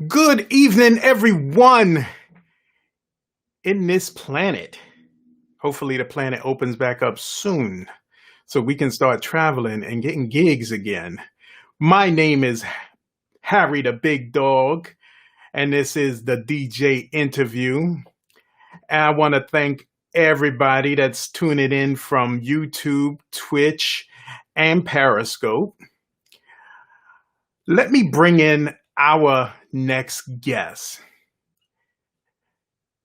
Good evening, everyone in this planet. Hopefully, the planet opens back up soon so we can start traveling and getting gigs again. My name is Harry the Big Dog, and this is the DJ interview. And I want to thank everybody that's tuning in from YouTube, Twitch, and Periscope. Let me bring in our next guest,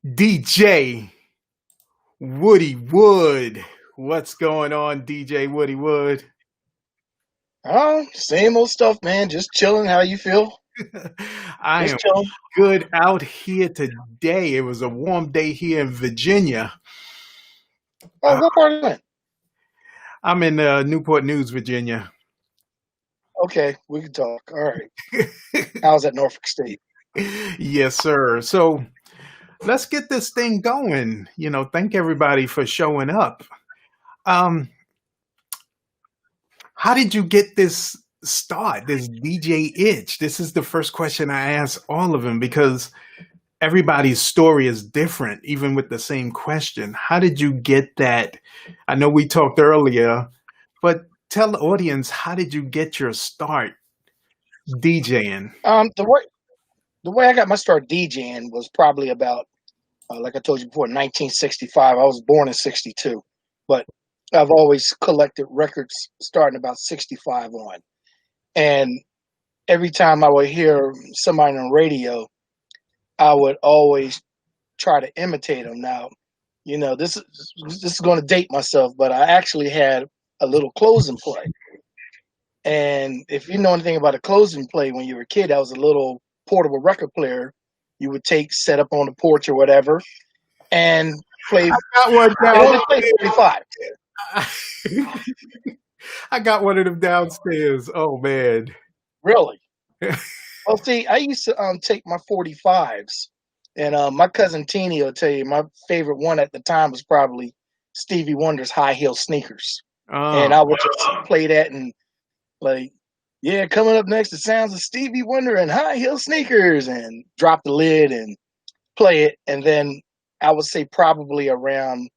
DJ Woody Wood. What's going on, DJ Woody Wood? Oh, same old stuff, man. Just chilling. How you feel? I Just am chilling. good out here today. It was a warm day here in Virginia. Oh, Uh, what part of the land? I'm in Newport News, Virginia. Okay, we can talk. All right. How's that Norfolk State? Yes, sir. So let's get this thing going. Thank everybody for showing up. Um, how did you get this start, this DJ itch? This is the first question I ask all of them because everybody's story is different, even with the same question. How did you get that? I know we talked earlier, but tell the audience, how did you get your start DJing? The way I got my start DJing was probably about, like I told you before, 1965. I was born in '62, but I've always collected records starting about '65 on. And every time I would hear somebody on the radio, I would always try to imitate them. Now, this is going to date myself, but I actually had a little closing play. And if you know anything about a closing play when you were a kid, that was a little portable record player you would take, set up on the porch or whatever, and play. I got one It only played 45. downstairs. I got one of them downstairs. Oh man. Really? Well, see, I used to take my 45s, and my cousin Teeny will tell you my favorite one at the time was probably Stevie Wonder's High Heel Sneakers. And Oh, I would just play that and like, yeah, coming up next, the sounds of Stevie Wonder and high heel sneakers, and drop the lid and play it. And then I would say probably around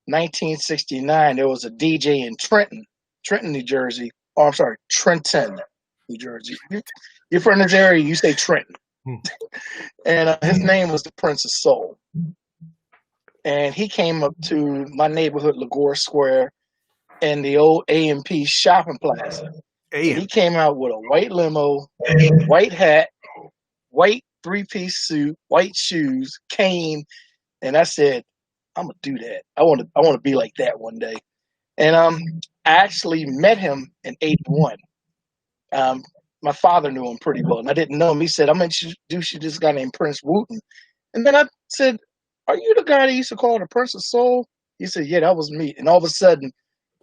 1969, there was a DJ in Trenton, New Jersey. Oh, I'm sorry, Trenton, New Jersey. You're from this area, you say Trenton. hmm. And his name was the Prince of Soul. And he came up to my neighborhood, Lagore Square, in the old A&P shopping plaza. And he Damn. came out with a white limo, white hat, white three-piece suit, white shoes, cane, and I said, "I'm gonna do that. I want to be like that one day." And I actually met him in '81. Um, my father knew him pretty well, and I didn't know him. He said, "I'm gonna introduce you to this guy named Prince Wooten." And then I said, "Are you the guy that used to call the Prince of Soul?" He said, "Yeah, that was me." And all of a sudden,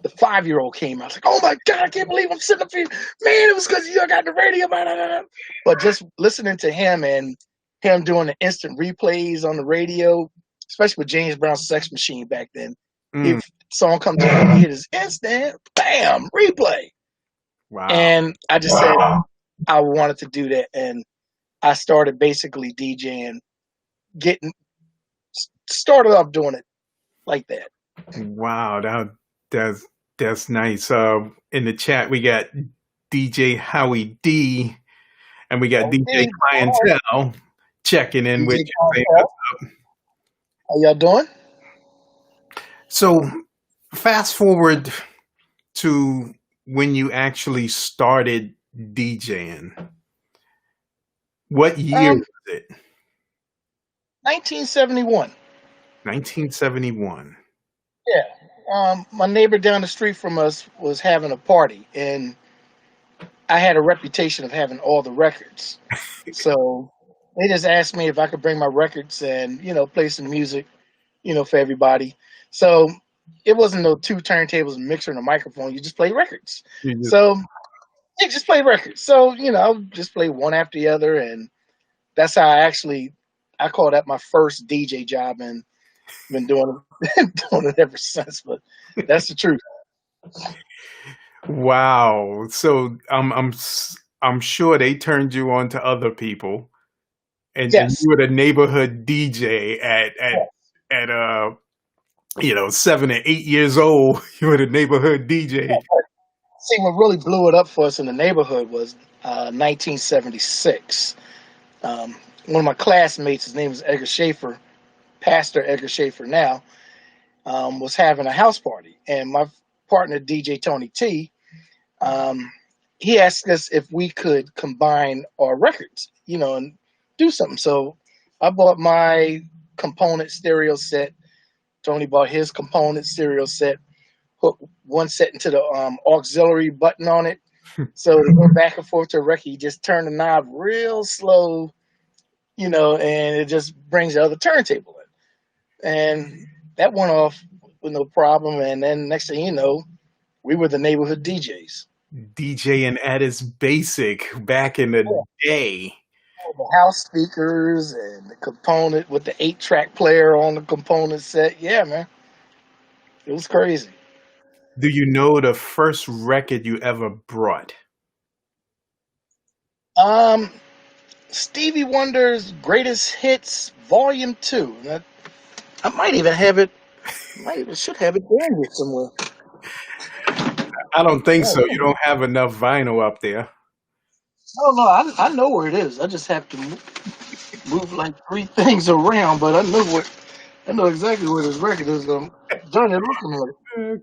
the 5-year-old came out. I was like, "Oh my God, I can't believe I'm sitting up here. Man, it was because you got the radio." Blah, blah, blah. But just listening to him and him doing the instant replays on the radio, especially with James Brown's Sex Machine back then. Mm, If song comes on, you hear this instant, bam, replay. wow. And I just said I wanted to do that. And I started basically DJing, getting started off doing it like that. Wow. That's that's nice. In the chat we got DJ Howie D and we got DJ Okay, all right. Clientele checking in with DJ you. Saying, how y'all doing? so fast forward to when you actually started DJing. What year Um, was it? 1971. 1971. Yeah. My neighbor down the street from us was having a party, and I had a reputation of having all the records. So they just asked me if I could bring my records and play some music, for everybody. So it wasn't no two turntables, a mixer, and a microphone. You just play records. You just So you just play records. So I would just play one after the other, and that's how I call that my first DJ job, and been doing it doing it ever since. But that's the truth. wow. So I'm sure they turned you on to other people. and Yes. you were the neighborhood DJ at 7 or 8 years old. You were the neighborhood DJ. See, what really blew it up for us in the neighborhood was 1976. One of my classmates, his name is Edgar Schaefer, Pastor Edgar Schaefer now, was having a house party. And my partner, DJ Tony T, um, he asked us if we could combine our records, and do something. So I bought my component stereo set. Tony bought his component stereo set, hooked one set into the auxiliary button on it. So to go back and forth to a record, you just turn the knob real slow, and it just brings the other turntable in. And that went off with no problem. And then next thing you know, we were the neighborhood DJs. DJing at its basic back in the Yeah. day. The house speakers and the component with the 8-track player on the component set. Yeah, man. It was crazy. Do you know the first record you ever brought? Um, Stevie Wonder's Greatest Hits Volume 2. I might even have it. Should have it down here somewhere. I don't think so. You don't have enough vinyl up there. Oh no, I know where it is. I just have to move like 3 things around, but I know exactly where this record is. Johnny, looking at it. Okay,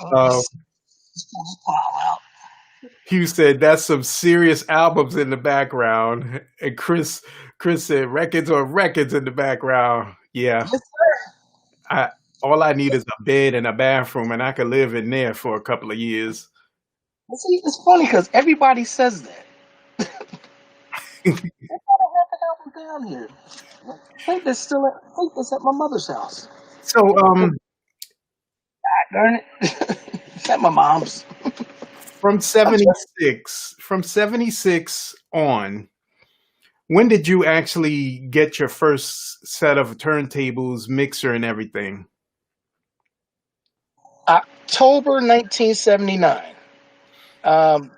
let me Uh, see. Let's pull this file out. Hugh said that's some serious albums in the background, and Chris said records or records in the background. Yeah, Yes, sir. I all I need is a bed and a bathroom, and I could live in there for a couple of years. See, it's funny because everybody says that. I thought I had the album down here. I think that's at my mother's house. So, Darn it. It's at my mom's. from '76 on, when did you actually get your first set of turntables, mixer, and everything? October 1979. No.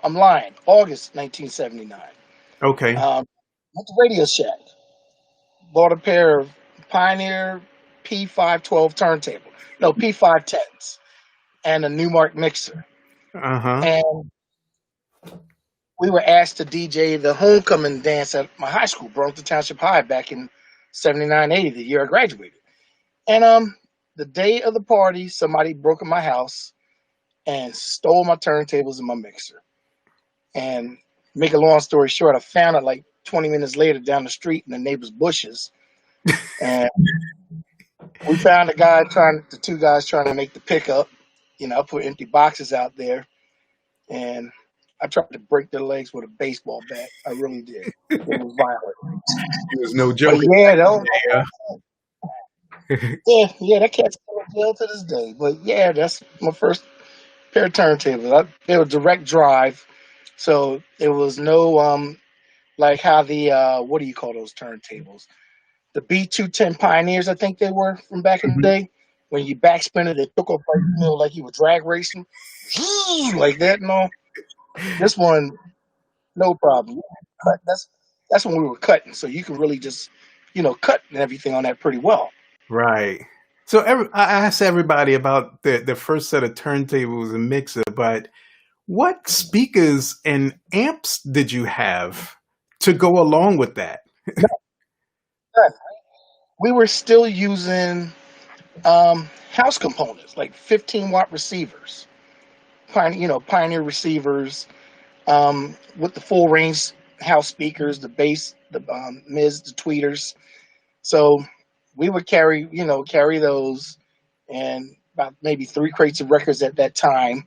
I'm lying. August 1979. Okay. Went to Radio Shack. Bought a pair of Pioneer P512 turntable. No, P510s. And a Newmark mixer. Uh-huh. And we were asked to DJ the homecoming dance at my high school, Burlington Township High, back in 79, 80, the year I graduated. And the day of the party, somebody broke in my house and stole my turntables and my mixer. And make a long story short, I found it like 20 minutes later down the street in the neighbor's bushes. And we found the 2 guys trying to make the pickup. I put empty boxes out there, and I tried to break their legs with a baseball bat. I really did. It was violent. It was no But joke. yeah, Yeah. that cat's still in jail to this day. But yeah, that's my first pair of turntables. They were direct drive, so there was no like how the what do you call those turntables? The B210 Pioneers, I think they were from back in the Mhm. day. When you backspin it, it took off like you were drag racing, like that and all. This one, no problem. But that's when we were cutting, so you can really just cut and everything on that pretty well. Right. So I asked everybody about the first set of turntables and mixer, but what speakers and amps did you have to go along with that? We were still using house components like 15-watt receivers, Pioneer receivers, with the full range house speakers, the bass, the mids, the tweeters. So we would carry those, and about maybe 3 crates of records at that time.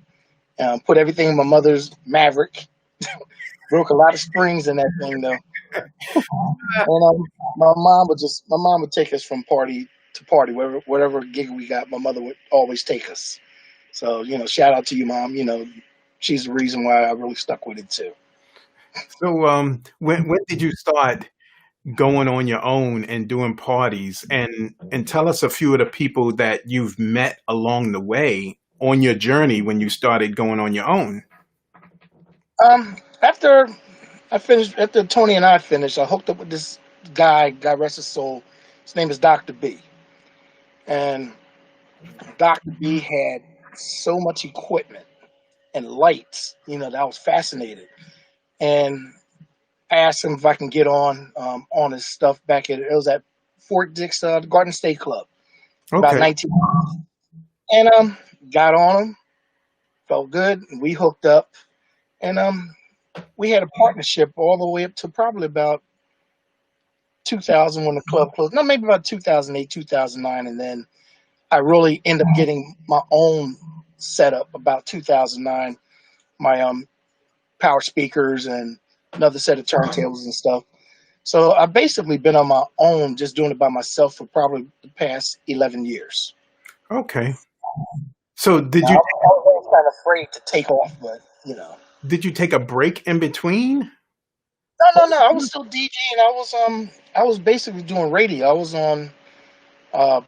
Put everything in my mother's Maverick. Broke a lot of springs in that thing though. And my mom would take us from party to party, whatever gig we got. My mother would always take us. So shout out to you, Mom. She's the reason why I really stuck with it too. So when did you start going on your own and doing parties? And tell us a few of the people that you've met along the way on your journey when you started going on your own. After I finished after Tony and I finished. I hooked up with this guy. God rest his soul. His name is Doctor B, and Doctor B had so much equipment and lights. That I was fascinated. And I asked him if I can get on his stuff back at it was at Fort Dix Garden State Club about Okay. 19. And got on him, felt good. And we hooked up, and we had a partnership all the way up to probably about 2000 when the club closed. No, maybe about 2008, 2009, and then I really ended up getting my own setup about 2009. My power speakers and another set of turntables and stuff. So I've basically been on my own, just doing it by myself for probably the past 11 years. Okay. So Now, I was always kind of afraid to take off, but did you take a break in between? No. I was still DJing. I was basically doing radio. I was on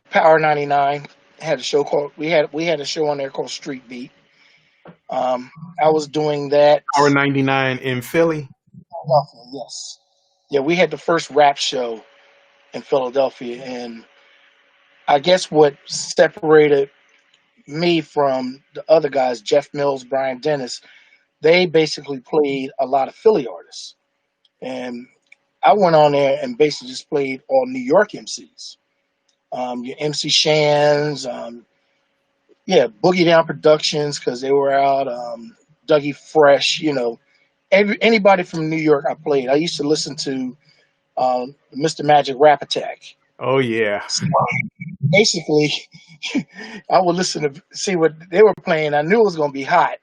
Power 99. Had a show called we had a show on there called Street Beat. I was doing that. Hour 99 in Philly. Philadelphia, yes. Yeah, we had the first rap show in Philadelphia, and I guess what separated me from the other guys, Jeff Mills, Brian Dennis, they basically played a lot of Philly artists. And I went on there and basically just played all New York MCs. Your MC Shans, Boogie Down Productions, because they were out, Dougie Fresh, anybody from New York I played. I used to listen to Mr. Magic Rap Attack. Oh yeah. So basically, I would listen to see what they were playing. I knew it was going to be hot.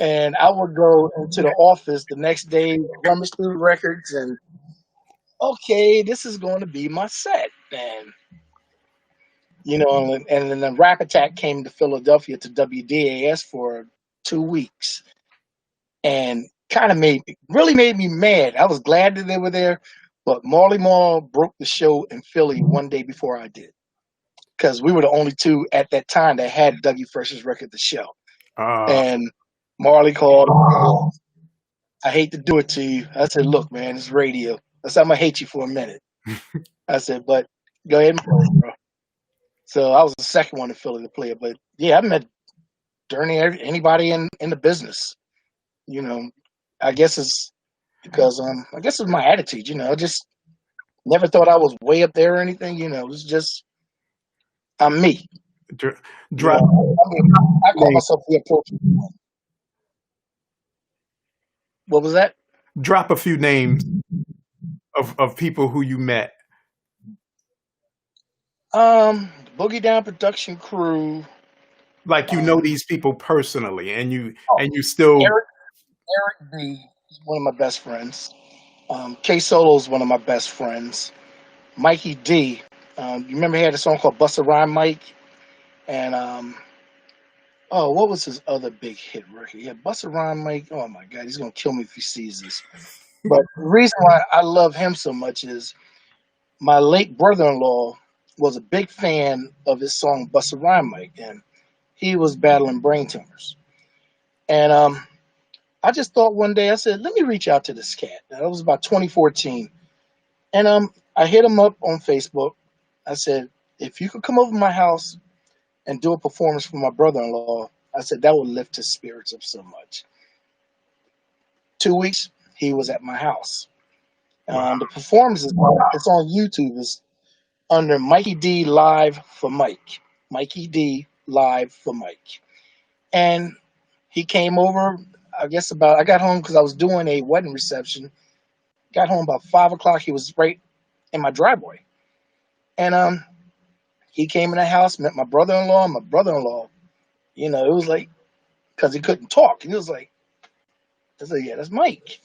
And I would go into the office the next day, rummage through the records, and okay, this is going to be my set. And then the Rap Attack came to Philadelphia to WDAS for 2 weeks, and kind of really made me mad. I was glad that they were there, but Marley Marl broke the show in Philly one day before I did, because we were the only two at that time that had Dougie Fresh's record to show. And Marley called. I hate to do it to you. I said, look, man, it's radio. I said, I'm going to hate you for a minute. I said, but go ahead and play, bro. So I was the second one in Philly to play it. But yeah, I met anybody in the business. I guess it's because I guess it's my attitude. I just never thought I was way up there or anything. It's just I'm me. Drop. I call myself the appropriate one. What was that? Drop a few names of people who you met. Boogie Down production crew. Like these people personally, and you still. Eric B is one of my best friends. K Solo is one of my best friends. Mikey D. You remember he had a song called Busta Rhyme Mike? And what was his other big hit record? Yeah, Busta Rhyme Mike. Oh my God, he's gonna kill me if he sees this. But the reason why I love him so much is my late brother-in-law was a big fan of his song Busta Rhyme Mike, and he was battling brain tumors. And I just thought one day, I said, let me reach out to this cat. Now, that was about 2014. And I hit him up on Facebook. I said, if you could come over to my house and do a performance for my brother-in-law, I said, that would lift his spirits up so much. 2 weeks, he was at my house. Wow. The performance it's on YouTube. It's under Mikey D Live for Mike. Mikey D Live for Mike. And he came over, I got home because I was doing a wedding reception. Got home about 5 o'clock. He was right in my driveway. And he came in the house, met my brother-in-law, and my brother-in-law, it was like, because he couldn't talk. He was like, I said, yeah, that's Mike.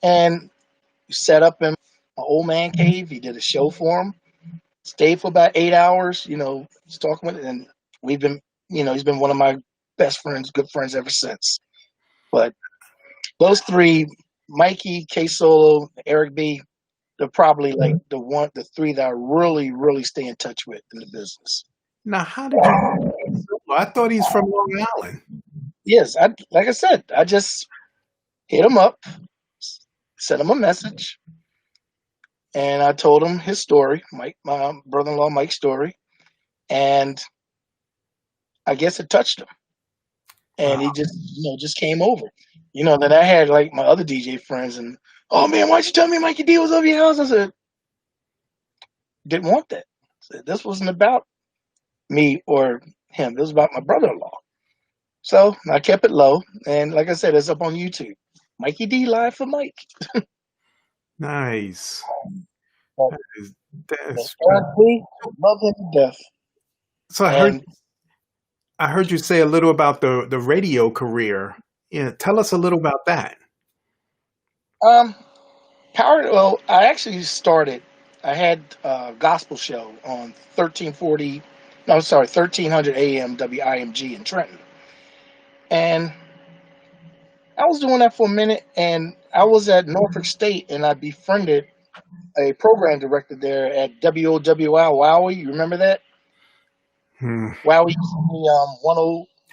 And we set up in my old man cave. He did a show for him. Stayed for about 8 hours, just talking with it. And we've been, he's been one of my best friends, good friends ever since. But those three, Mikey, K Solo, Eric B, they're probably like the three that I really, really stay in touch with in the business. Now, how did you? I thought he's from Long Island. Yes, like I said, I just hit him up, sent him a message, and I told him his story, Mike, my brother-in-law Mike's story, and I guess it touched him, Wow. and he just just came over. Then I had like my other DJ friends, and oh man, why'd you tell me Mikey D was over your house? I said, didn't want that. I said, this wasn't about me or him. It was about my brother-in-law. So I kept it low, and like I said, it's up on YouTube. Mikey D live for Mike. Nice. But, That is, but that's Eric B, love him to death. so And I heard you say a little about the radio career. Yeah, tell us a little about that. um, well, I actually started. I had a gospel show on 1340. No, sorry, 1300 AM WIMG in Trenton, and I was doing that for a minute. And I was at Norfolk State, and I befriended a program director there at WOWL Wowie. You remember that? Hmm. Wowie used to be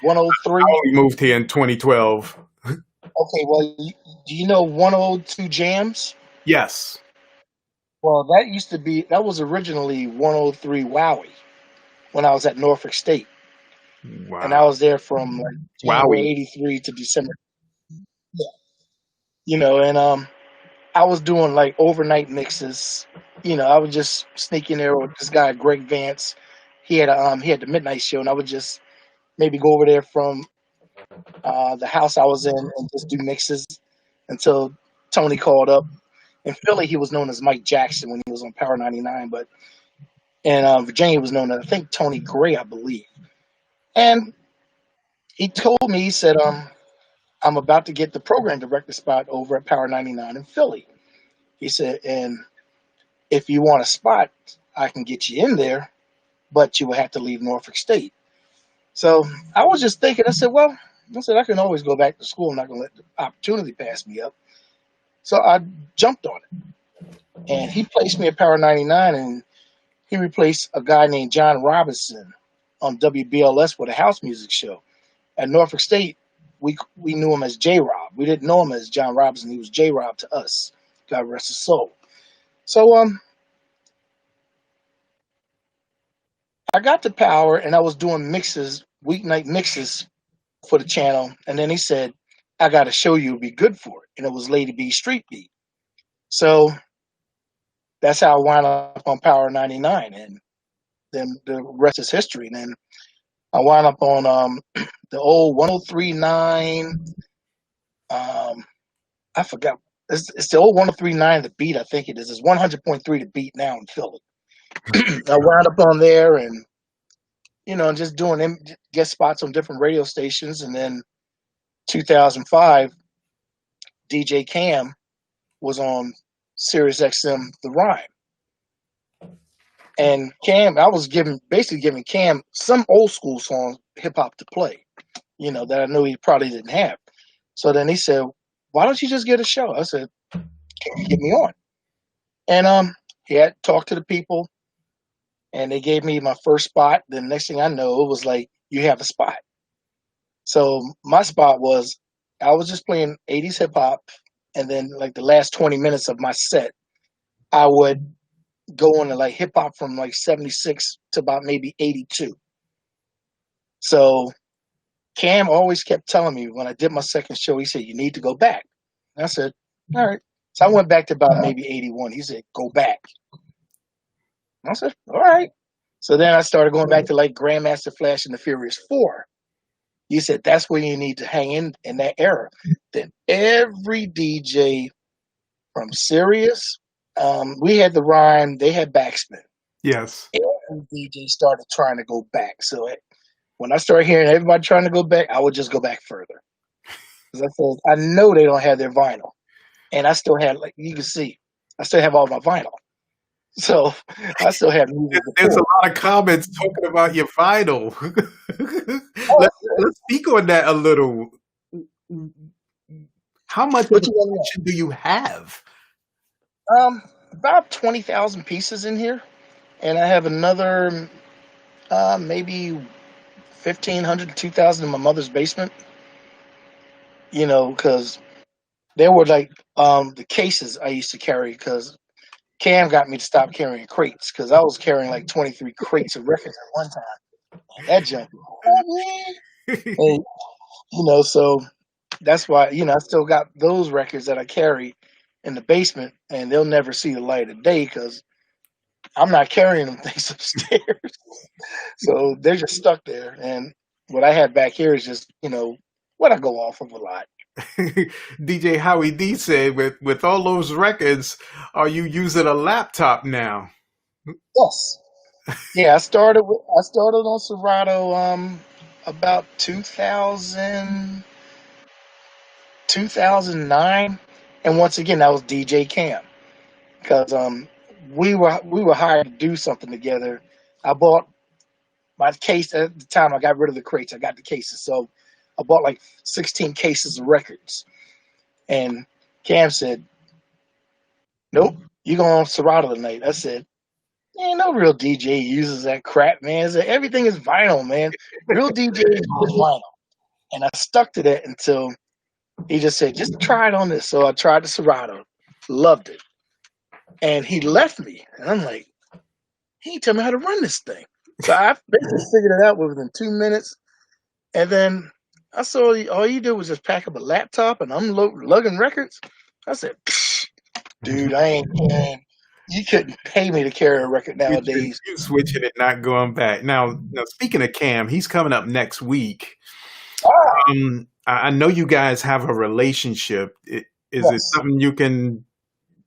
103. We moved here in 2012. Okay, well, do you know 102 Jams? Yes. Well, that was originally 103 Wowie when I was at Norfolk State, and I Wow. was there from like January Wowie. '83 to December. Yeah. And I was doing like overnight mixes. I would just sneak in there with this guy Greg Vance. He had the midnight show, and I would just maybe go over there from the house I was in and just do mixes until Tony called up. In Philly, he was known as Mike Jackson when he was on Power 99, but in Virginia, he was known as, I think, Tony Gray, I believe. And he told me, he said, I'm about to get the program director spot over at Power 99 in Philly. He said, and if you want a spot, I can get you in there, but you will have to leave Norfolk State. So I was just thinking, I can always go back to school. I'm not going to let the opportunity pass me up. So I jumped on it. And he placed me at Power 99, and he replaced a guy named John Robinson on WBLS with a house music show. At Norfolk State, we knew him as J Rob. We didn't know him as John Robinson. He was J Rob to us. God rest his soul. So I got to Power, and I was doing mixes, weeknight mixes for the channel. And then he said, I got a show you would be good for it. And it was Lady B Street Beat. So that's how I wound up on Power 99. And then the rest is history. And then I wound up on the old 103.9. I forgot. It's the old 103.9 the beat, I think it is. It's 100.3 the beat now in Philly. I wound up on there and, just doing guest spots on different radio stations. And then 2005, DJ Cam was on Sirius XM The Rhyme. And Cam, I was basically giving Cam some old school songs, hip hop to play, that I knew he probably didn't have. So then he said, why don't you just get a show? I said, can you get me on? And he had talked to the people, and they gave me my first spot. The next thing I know, it was like, you have a spot. So my spot was, I was just playing 80s hip hop, and then like the last 20 minutes of my set, I would go into like hip hop from like 76 to about maybe 82. So Cam always kept telling me when I did my second show, he said, you need to go back. And I said, all right. So I went back to about maybe 81. He said, go back. And I said, all right. So then I started going back to like Grandmaster Flash and the Furious 4. He said, that's where you need to hang in that era. Then every DJ from Sirius, we had the Rhyme, they had Backspin. Yes. Every DJ started trying to go back. So when I started hearing everybody trying to go back, I would just go back further. Because I said, I know they don't have their vinyl. And I still had, like you can see, I still have all my vinyl. So I still have music. There's a lot of comments talking about your vinyl. Oh, let's speak on that a little. How much of a collection do you have? About 20,000 pieces in here, and I have another maybe 1,500 to 2,000 in my mother's basement. Because There were like the cases I used to carry because Cam got me to stop carrying crates because I was carrying like 23 crates of records at one time. And that junk was heavy. And so that's why I still got those records that I carry in the basement, and they'll never see the light of day because I'm not carrying them things upstairs. So they're just stuck there. And what I have back here is just what I go off of a lot. DJ Howie D said, with all those records, are you using a laptop now? Yes. Yeah, I started on Serato about 2009, and once again that was DJ Cam because we were hired to do something together. I bought my case at the time. I got rid of the crates. I got the cases, so I bought like 16 cases of records. And Cam said, "Nope, you going on Serato tonight?" I said, "Ain't no real DJ uses that crap, man. Everything is vinyl, man. Real DJ is vinyl." And I stuck to that until he just said, "Just try it on this." So I tried the Serato, loved it, and he left me. And I'm like, he didn't tell me how to run this thing. So I basically figured it out within 2 minutes. And then I saw all you did was just pack up a laptop and lugging records. I said, dude, I ain't man. You couldn't pay me to carry a record nowadays. You switching it, not going back. Now, speaking of Cam, he's coming up next week. I know you guys have a relationship. Is it Yes. something you can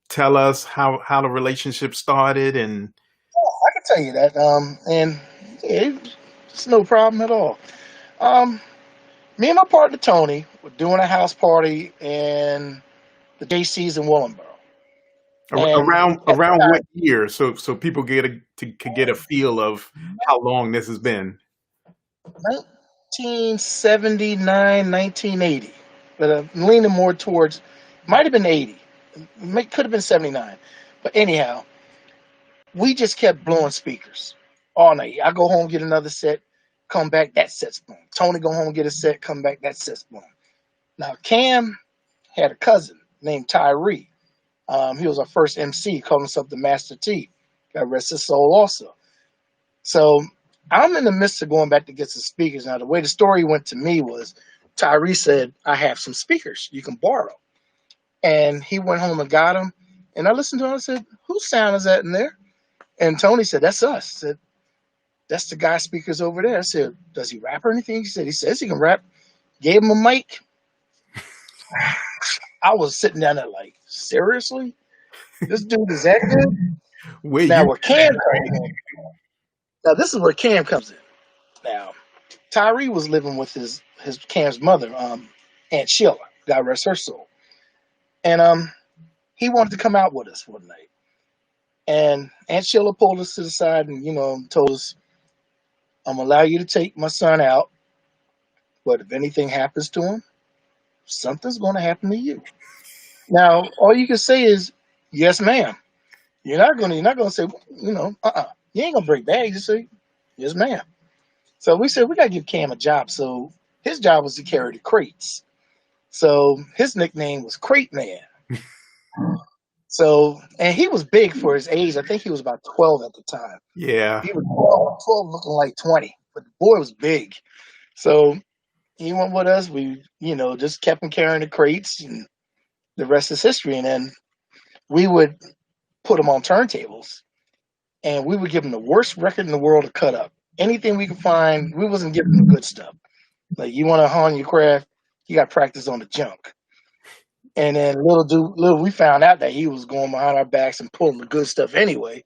tell us how the relationship started? And I can tell you that. And it's no problem at all. Um, Me and my partner Tony were doing a house party in the JC's in Willenboro. And at around the what year? So people could get a feel of how long this has been. time, 1979, 1980. But I'm leaning more towards, might have been 80. Could have been 79. But anyhow, we just kept blowing speakers all night. I go home, get another set, come back, that set's blown. Tony go home, get a set, come back, that set's blown. Now, Cam had a cousin named Tyree. He was our first MC, called himself the Master T. God rest his soul also. So I'm in the midst of going back to get some speakers. Now, the way the story went to me was Tyree said, I have some speakers you can borrow. And he went home and got them. And I listened to him. I said, whose sound is that in there? And Tony said, that's us. I said, that's the guy speakers over there. I said, does he rap or anything? He said, he says he can rap. Gave him a mic. I was sitting down there like, seriously? This dude is that good? Where Now, you? where Cam comes in. Now, this is where Cam comes in. Now, Tyree was living with his Cam's mother, Aunt Sheila, God rest her soul. And he wanted to come out with us one night. And Aunt Sheila pulled us to the side and, told us, I'm going to allow you to take my son out. But if anything happens to him, something's going to happen to you. Now, all you can say is, yes, ma'am. You're not going to say, You ain't going to break bags. You say, yes, ma'am. So we said, we got to give Cam a job. So his job was to carry the crates. So his nickname was Crate Man. So, and he was big for his age. I think he was about 12 at the time. Yeah. He was 12 looking like 20, but the boy was big. So he went with us. We, just kept him carrying the crates, and the rest is history. And then we would put him on turntables, and we would give him the worst record in the world to cut up. Anything we could find, we wasn't giving him the good stuff. Like, you want to hone your craft, you got to practice on the junk. And then little we found out that he was going behind our backs and pulling the good stuff anyway.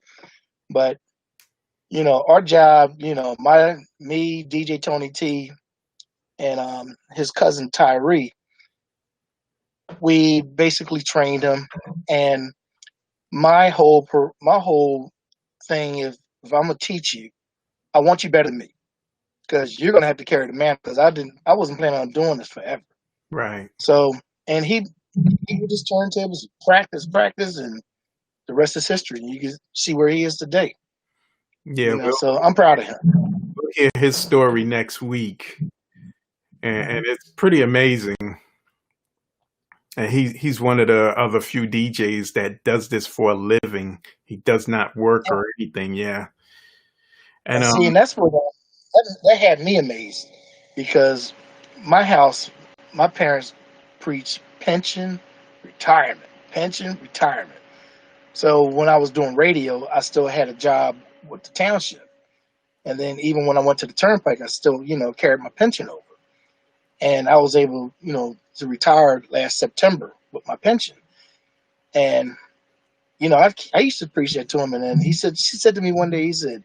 But our job, me, DJ Tony T, and his cousin Tyree, we basically trained him. And my whole thing is, if I'm gonna teach you, I want you better than me, because you're gonna have to carry the man. Because I wasn't planning on doing this forever. Right. So, and he would just turntables, practice, and the rest is history. And you can see where he is today. Yeah. So I'm proud of him. We'll hear his story next week, and it's pretty amazing. And he's one of the other few DJs that does this for a living. He does not work or anything. Yeah. And And see, and that's what that had me amazed because my house, my parents preached pension, retirement. So when I was doing radio, I still had a job with the township, and then even when I went to the turnpike, I still carried my pension over, and I was able to retire last September with my pension. And I used to preach that to him, and then she said to me one day, he said,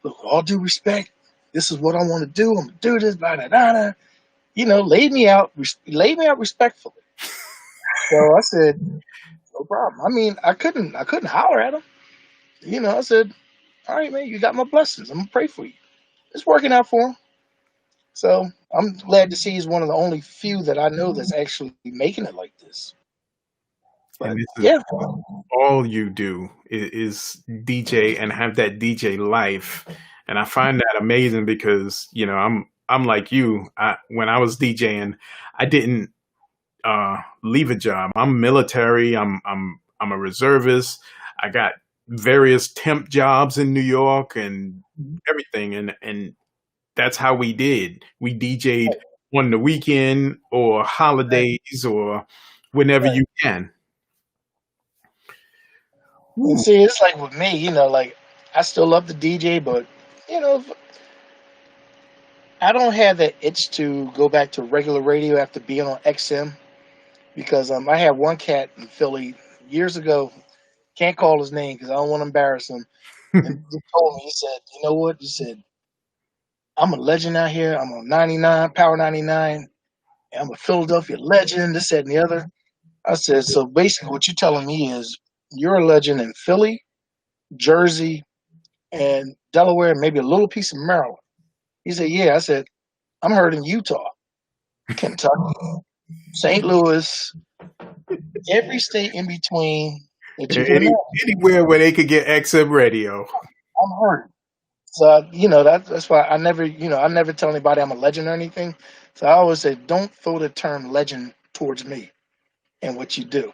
"Look, with all due respect, this is what I want to do. I'm gonna do this, blah, blah, blah, blah." Laid me out respectfully. So I said, no problem. I mean, I couldn't holler at him. I said, all right, man, you got my blessings. I'm gonna pray for you. It's working out for him. So I'm glad to see he's one of the only few that I know that's actually making it like this. But this is yeah, all you do is DJ and have that DJ life. And I find that amazing because, I'm like you. When I was DJing, I didn't leave a job. I'm military. I'm a reservist. I got various temp jobs in New York and everything, and that's how we did. We DJ'd on the weekend or holidays or whenever right. you can. And Ooh. see, it's like with me, like I still love the DJ, but you know, I don't have that itch to go back to regular radio after being on XM because I had one cat in Philly years ago. Can't call his name because I don't want to embarrass him. And he told me, he said, "You know what?" He said, "I'm a legend out here. I'm on 99, Power 99. And I'm a Philadelphia legend, this, that, and the other." I said, "So basically, what you're telling me is you're a legend in Philly, Jersey, and Delaware, and maybe a little piece of Maryland." He said, "Yeah." I said, "I'm heard in Utah, Kentucky, St. Louis, every state in between that you can Any, imagine. anywhere where they could get XM radio. I'm heard." So that's why I never tell anybody I'm a legend or anything. So I always say, don't throw the term legend towards me and what you do.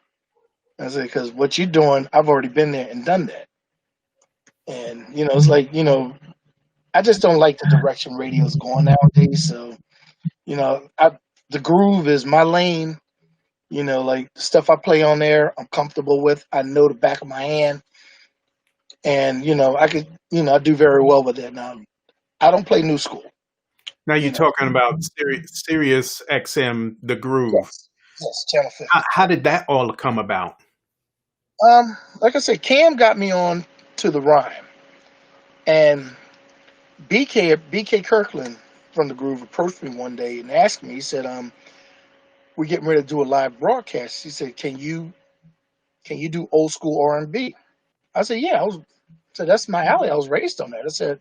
I say because what you're doing, I've already been there and done that. And it's like I just don't like the direction radio's going nowadays. So the groove is my lane. Like the stuff I play on there, I'm comfortable with. I know the back of my hand, and I could, I do very well with it. Now I don't play new school. Now You you're know, talking about Sirius XM, the Groove. yes, yes, channel 50. How did that all come about? Like I said, Cam got me on to the rhyme, and BK Kirkland from the Groove approached me one day and asked me. He said, "We're getting ready to do a live broadcast." He said, "Can you do old school R&B?" I said, "Yeah." I said, "That's my alley. I was raised on that." I said,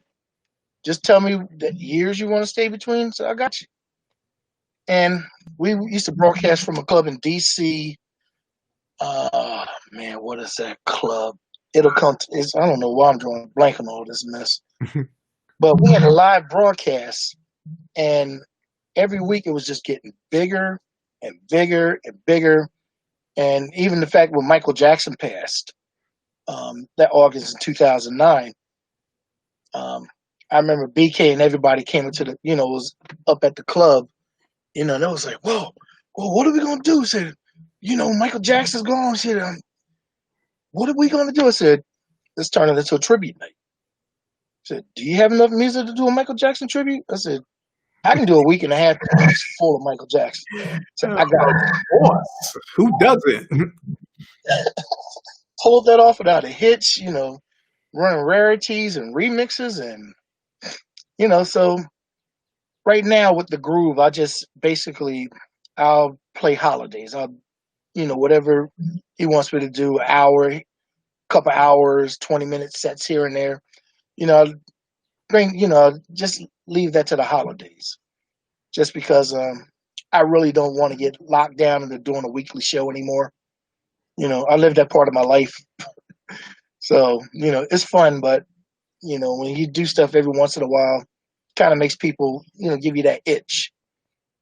"Just tell me the years you want to stay between." So I got you. And we used to broadcast from a club in DC. Man, what is that club? It'll come. I don't know why I'm drawing a blank on all this mess. But we had a live broadcast, and every week it was just getting bigger and bigger and bigger. And even the fact when Michael Jackson passed, that August in 2009, I remember BK and everybody came into was up at the club, and it was like, whoa, what are we going to do? I said, Michael Jackson's gone. I said, what are we going to do? I said, let's turn it into a tribute night. I said, do you have enough music to do a Michael Jackson tribute? I said, I can do a week and a half full of Michael Jackson. So I got Of course. Who doesn't? pulled that off without a hitch, running rarities and remixes. And, so right now with the groove, I just basically, I'll play holidays. I'll, whatever he wants me to do, an hour, couple hours, 20-minute sets here and there. Just leave that to the holidays. Just because I really don't want to get locked down into doing a weekly show anymore. I lived that part of my life. So, it's fun, but when you do stuff every once in a while, kind of makes people, give you that itch.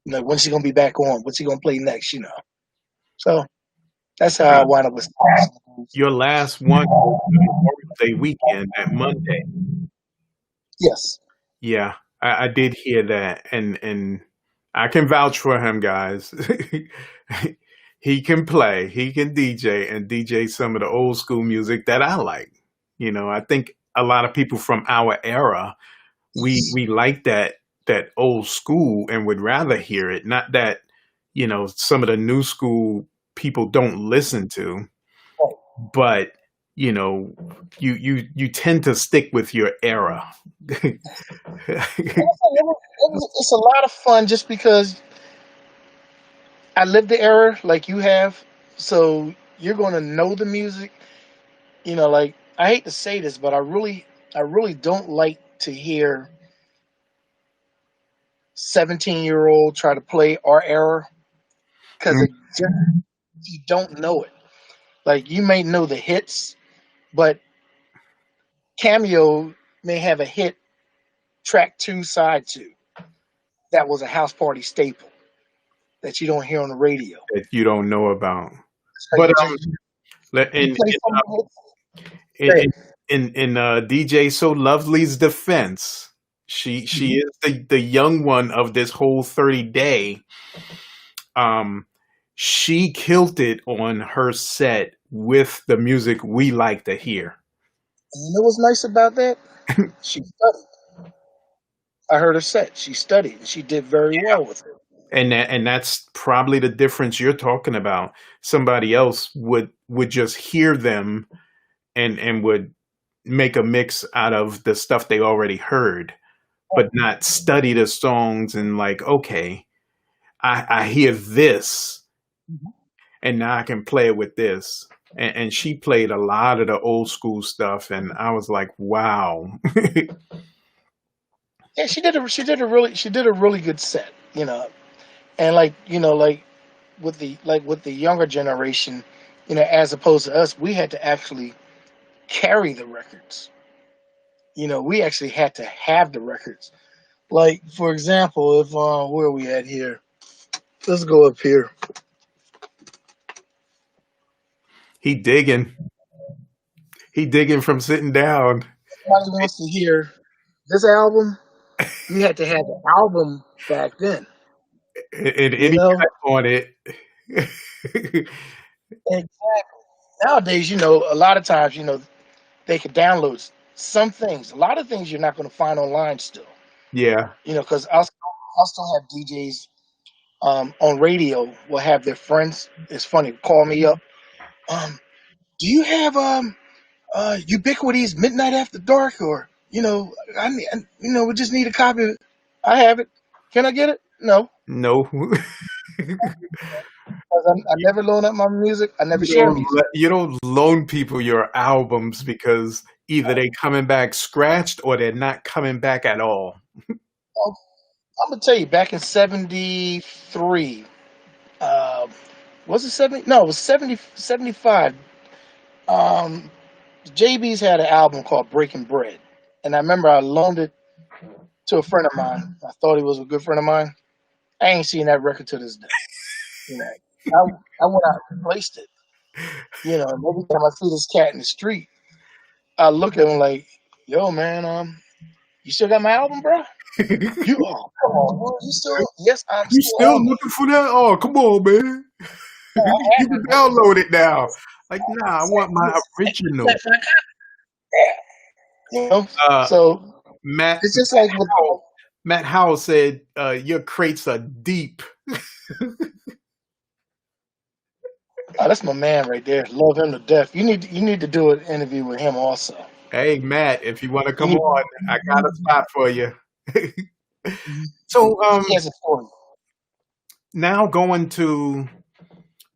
When's he gonna be back on? What's he gonna play next? So that's how I Wow. wound up with. Your last one was Memorial Day weekend, that Monday. Yes. Yeah, I did hear that, and I can vouch for him, guys. He can play, he can DJ, and DJ some of the old school music that I like. I think a lot of people from our era, we like that old school and would rather hear it. Not that some of the new school people don't listen to, Right. but you know you tend to stick with your era. It's a lot of fun just because I lived the era like you have, so you're going to know the music. Like I hate to say this, but I really don't like to hear 17-year-old try to play our era because it just you don't know it. Like you may know the hits, but Cameo may have a hit track two, side two. That was a house party staple that you don't hear on the radio. That you don't know about. So But you in play some of the in hits. DJ So Lovely's defense, she Mhm. is the young one of this whole 30 day. Um, she killed it on her set with the music we like to hear. And you know what's nice about that? She studied. I heard her set. She studied and she did very well with it. And that's probably the difference you're talking about. Somebody else would just hear them and would make a mix out of the stuff they already heard, but not study the songs and like, okay, I hear this Mhm. and now I can play it with this. And she played a lot of the old school stuff, and I was like, wow. Yeah, she did a really good set, and like with the younger generation, as opposed to us, we had to actually carry the records. We actually had to have the records. Like for example, if where are we at here? Let's go up here. he digging. He digging from sitting down. Somebody wants to hear this album. You had to have the album back then. And You any know, cut on it. exactly. Nowadays, a lot of times, they could download some things. A lot of things you're not going to find online still. Yeah. Because I'll still have DJs on radio will have their friends. It's funny, call me up. Do you have Ubiquity's Midnight After Dark, or we just need a copy of it. I have it. Can I get it? No, No. 'cause I never loan up my music. I never share music. You don't loan people your albums because either they coming back scratched or they're not coming back at all. Oh, I'm gonna tell you, back in '73, uh, was it 70? No, it was 70, 75. Um, JB's had an album called Breaking Bread, and I remember I loaned it to a friend of mine. I thought he was a good friend of mine. I ain't seen that record to this day. I went out and replaced it. And every time I see this cat in the street, I look at him like, "Yo, man, you still got my album, bro? You come on, bro. You still? Yes, I'm You still still on there. looking for that? Oh, come on, man. I You have can it, man. download it now. Like, nah, I want my original. Exactly. Yeah. Uh, So Matt it's just like with Matt Howell said, your crates are deep. that's my man right there. Love him to death. You need to do an interview with him also. Hey, Matt, if you want to come He, on, I got a spot for you. So, he has a story. now going to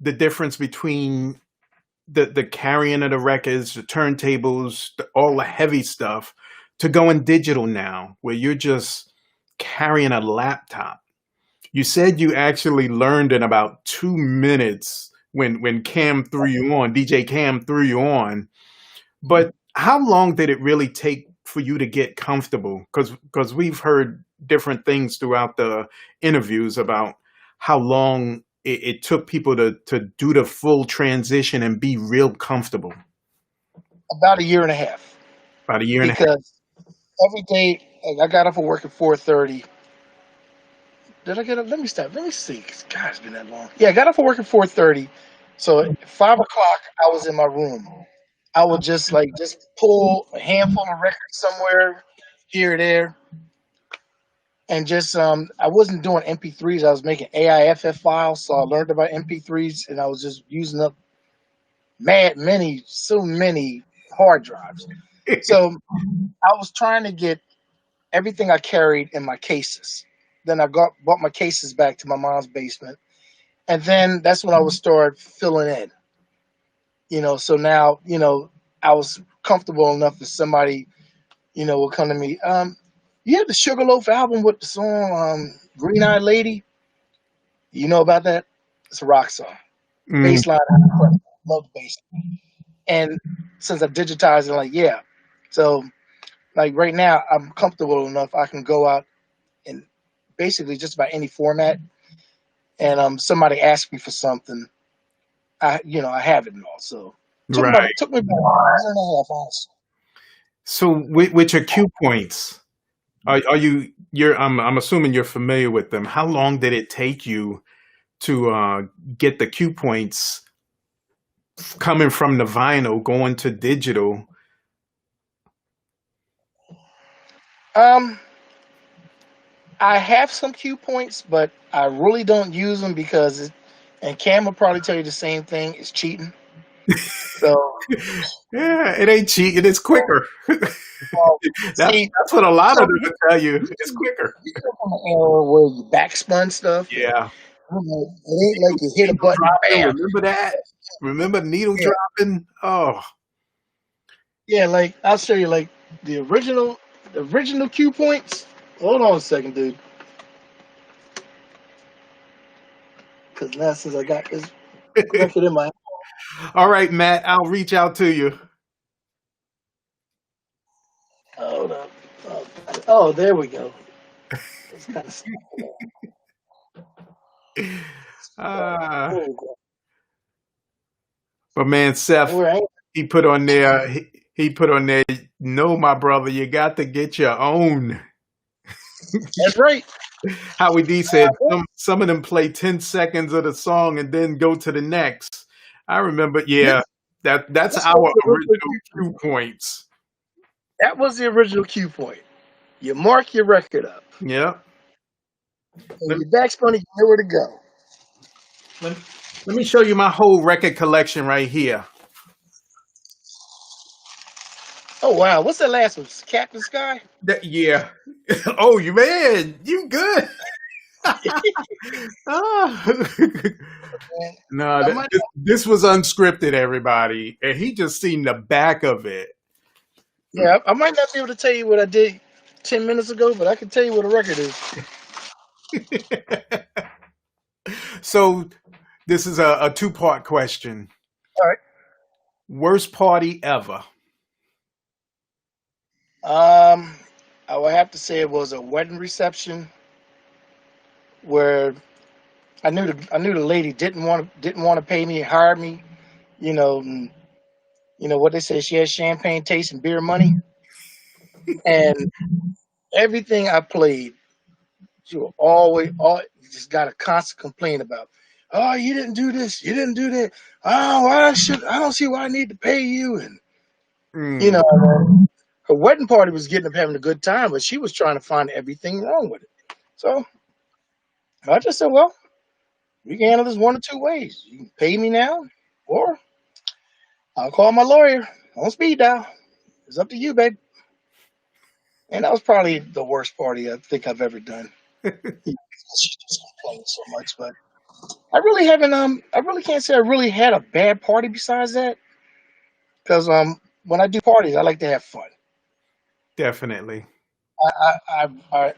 the difference between the carrying of the records, the turntables, all the heavy stuff, to going digital now, where you're just carrying a laptop. You said you actually learned in about 2 minutes when Cam threw you on, DJ Cam threw you on. But how long did it really take for you to get comfortable? Because we've heard different things throughout the interviews about how long it took people to do the full transition and be real comfortable? About a year and a half, About a year and a half. because every day, like, I got up at work at 4:30. Did I get up? Let me stop. Let me see. 'Cause, God, it's been that long. Yeah, I got up at work at 4:30. So at 5 o'clock, I was in my room. I would just pull a handful of records somewhere, here or there, and just I wasn't doing MP3s. I was making AIFF files. So I learned about MP3s, and I was just using up so many hard drives. So I was trying to get everything I carried in my cases. Then I brought my cases back to my mom's basement, and then that's when I would start filling in. So now I was comfortable enough that somebody will come to me. You have the Sugarloaf album with the song "Green Eyed Lady." You know about that? It's a rock song. Mm, Bass line, love the bass. And since I digitized it, like, yeah. So like right now, I'm comfortable enough. I can go out in basically just about any format, and somebody asks me for something, I have it and all. So right. took me about a year and a half, honestly. So with your cue points, are you're I'm assuming you're familiar with them. How long did it take you to get the cue points coming from the vinyl going to digital? Um, I have some cue points, but I really don't use them because and Cam will probably tell you the same thing. It's cheating. So, Yeah, it ain't cheating. It's quicker. well, that's see, that's what a lot so of them will tell you. It's quicker. you come from an era where you backspun stuff, and Yeah. it ain't like you hit a Needle button, dropping. bam. Remember that? Remember needle Yeah, dropping? Oh, yeah. Like I'll show you, like the original cue points. Hold on a second, dude, because now since I got this record in my all right, Matt. I'll reach out to you. hold up. Oh, there we go. It's kind of Uh, there we go. but man, Seth, Where I ain't. he put on there. He put on there. No, my brother, you got to get your own. That's right. Howie D said some of them play 10 seconds of the song and then go to the next. I remember, This, yeah, that's this was our the original original cue points. That was the original cue point. You mark your record up. Yeah. And Let, your backspun, you know where to go. let, let me show you my whole record collection right here. Oh wow, what's that last one? Captain Sky? Yeah. Oh, you man, you good. Ah. Man, No, I might this was unscripted, everybody, and he just seen the back of it. I might not be able to tell you what I did 10 minutes ago, but I can tell you what a record is. So this is a two-part question. All right. Worst party ever? I would have to say it was a wedding reception where I knew the lady didn't want to pay me, hire me, and what they say, she has champagne taste and beer money. And everything I played, she will always all just got a constant complaint about. Oh, you didn't do this, you didn't do that. Oh, I don't see why I need to pay you. And you Mm. know, her wedding party was getting up having a good time, but she was trying to find everything wrong with it. So I just said, well, we can handle this one or two ways. You can pay me now, or I'll call my lawyer on speed dial. It's up to you, babe. And that was probably the worst party I think I've ever done. She just complained so much, but I really haven't. I really can't say I really had a bad party besides that. Because when I do parties, I like to have fun. Definitely. I I I,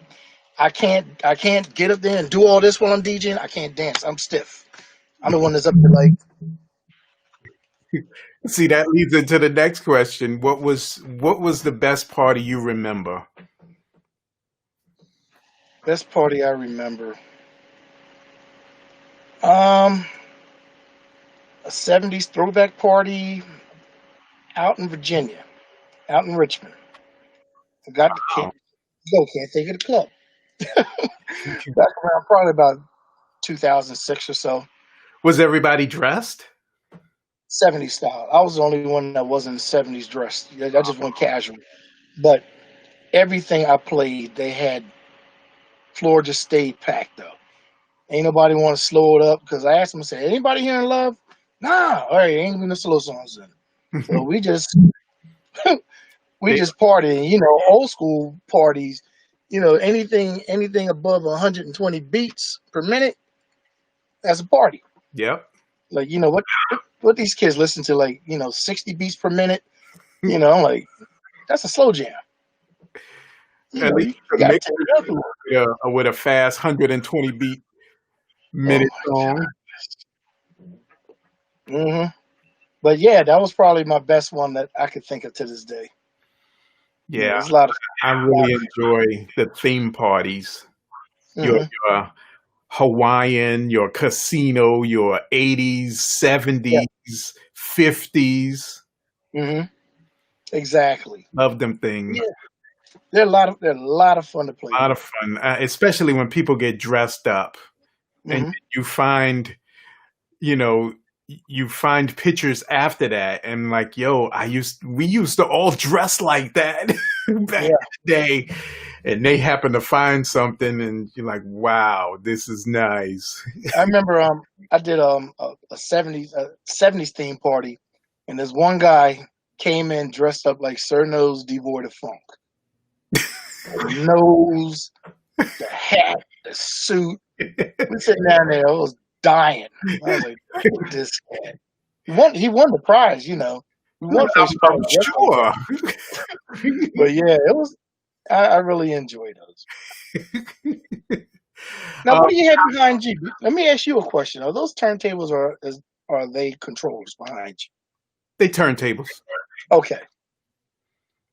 I can't get up there and do all this while I'm DJing. I can't dance. I'm stiff. I'm the one that's up there like See, that leads into the next question. What was the best party you remember? best party I remember. Um, a '70s throwback party out in Virginia, out in Richmond. I got the kid. Wow. Go, can't think of the club. Back around probably about 2006 or so. Was everybody dressed? '70s style. I was the only one that wasn't '70s dressed. I just went casual. But everything I played, they had floor just stayed packed up. Ain't nobody want to slow it up because I asked them, I said, anybody here in love? Nah, all right, ain't even the slow songs in. So we They, just party, old school parties, anything above 120 beats per minute, that's a party. yep. Like, what these kids listen to, like, 60 beats per minute, I'm like, that's a slow jam. At least You the got to mix take it up a little. with a fast 120 beat Oh minute my song. God. But yeah, that was probably my best one that I could think of to this day. Yeah, It's a lot of I really enjoy the theme parties. Your, hmm your Hawaiian, your casino, your 80s, yeah. 70s, 50s. hmm Exactly. Love them things. Yeah. They're a lot of fun to play A lot with. of fun, especially when people get dressed up and hmm you find, you know, you find pictures after that and like, yo, we used to all dress like that back Yeah. in the day. And they happen to find something and you're like, wow, this is nice. I remember I did a '70s theme party, and this one guy came in dressed up like Sir Nose devoid of funk. The nose, the hat, the suit. We sitting down there, I was dying. I was like, look at this cat. He won the prize, We won first prize I'm dressed like that. sure. But yeah, it was I really enjoy those. Now, Um, what do you have behind you? Let me ask you a question. Are those turntables are they controllers behind they turntables. you? Okay.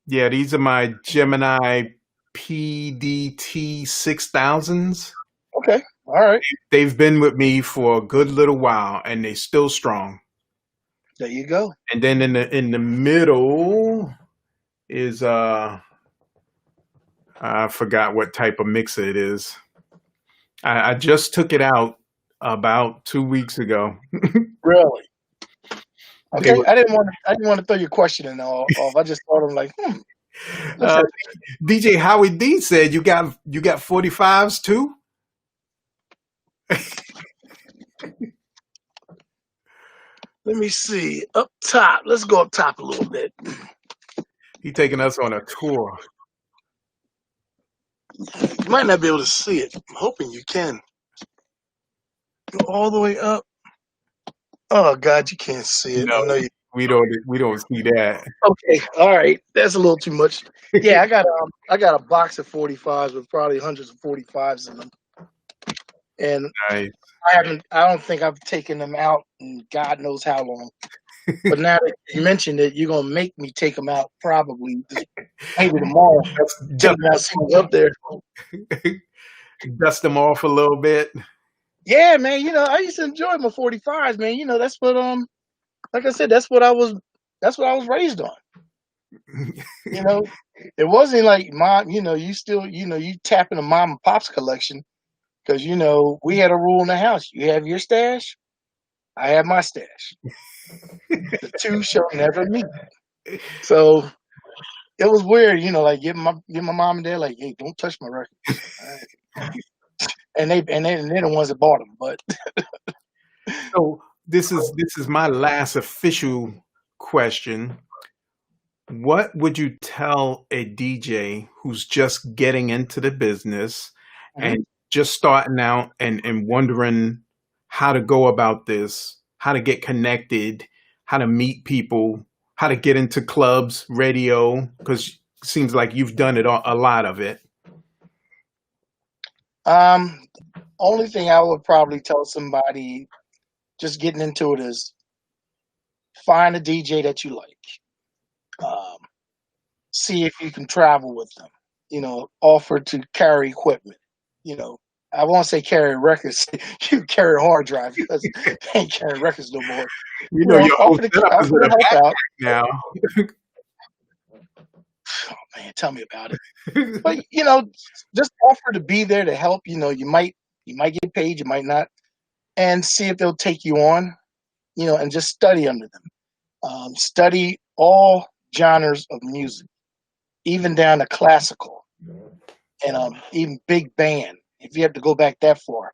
Yeah, these are my Gemini PDT 6000s. Okay. All right. They've been with me for a good little while and they still strong. There you go. And then in the middle is I forgot what type of mixer it is. I just took it out about 2 weeks ago. Really? They Okay. were I didn't want to throw your question in off. I just thought I'm like, looks uh, interesting. DJ Howie D said you got 45s too. Let me see. Up top. Let's go up top a little bit. He taking us on a tour. You might not be able to see it. I'm hoping you can. Go all the way up. Oh God, you can't see it. No, I know you. we don't see that. Okay, all right. That's a little too much. Yeah, I got a box of 45s with probably hundreds of 45s in them, and Nice. I don't think I've taken them out in God knows how long. But now that you mentioned it, you're gonna make me take them out probably maybe tomorrow. Take Dust, them out, see what's up there. dust them off a little bit. Yeah, man. I used to enjoy my 45s, man. That's what like I said, that's what I was raised on. You know, it wasn't like mom. You still, you tap into mom and pop's collection because we had a rule in the house: you have your stash, I have my stash. The two shall never meet. So it was weird, like giving my mom and dad like, hey, don't touch my records. All right. And they're the ones that bought them. But So this is my last official question. What would you tell a DJ who's just getting into the business Mhm. and just starting out and wondering how to go about this, how to get connected, how to meet people, how to get into clubs, radio? Because it seems like you've done a lot of it. um, only thing I would probably tell somebody just getting into it is find a DJ that you like. Um, See if you can travel with them. Offer to carry equipment. You know, I won't say carry records. You carry hard drive because you ain't carrying records no more. You know, your whole Offer to setup is with a help out. backpack now. Oh man, tell me about it. But just offer to be there to help. You might get paid, you might not, and see if they'll take you on. And just study under them. Study all genres of music, even down to classical, and even big band. If you have to go back that far,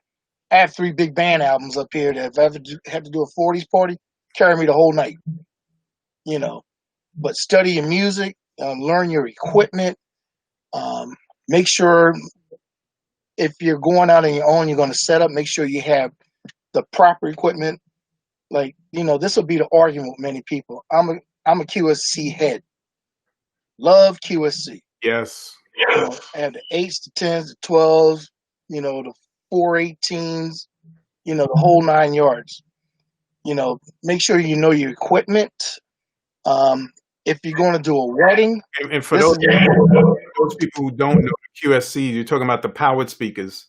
I have 3 big band albums up here that if I ever had to do a 40s party, carry me the whole night. But study your music, learn your equipment. Make sure if you're going out on your own, you're going to set up. Make sure you have the proper equipment. Like this will be the argument with many people. I'm a QSC head. Love QSC. Yes. I have the 8s, the 10s, the 12s. The 418s. The whole 9 yards. Make sure you know your equipment. If you're going to do a wedding, and for those people who don't know the QSC, you're talking about the powered speakers.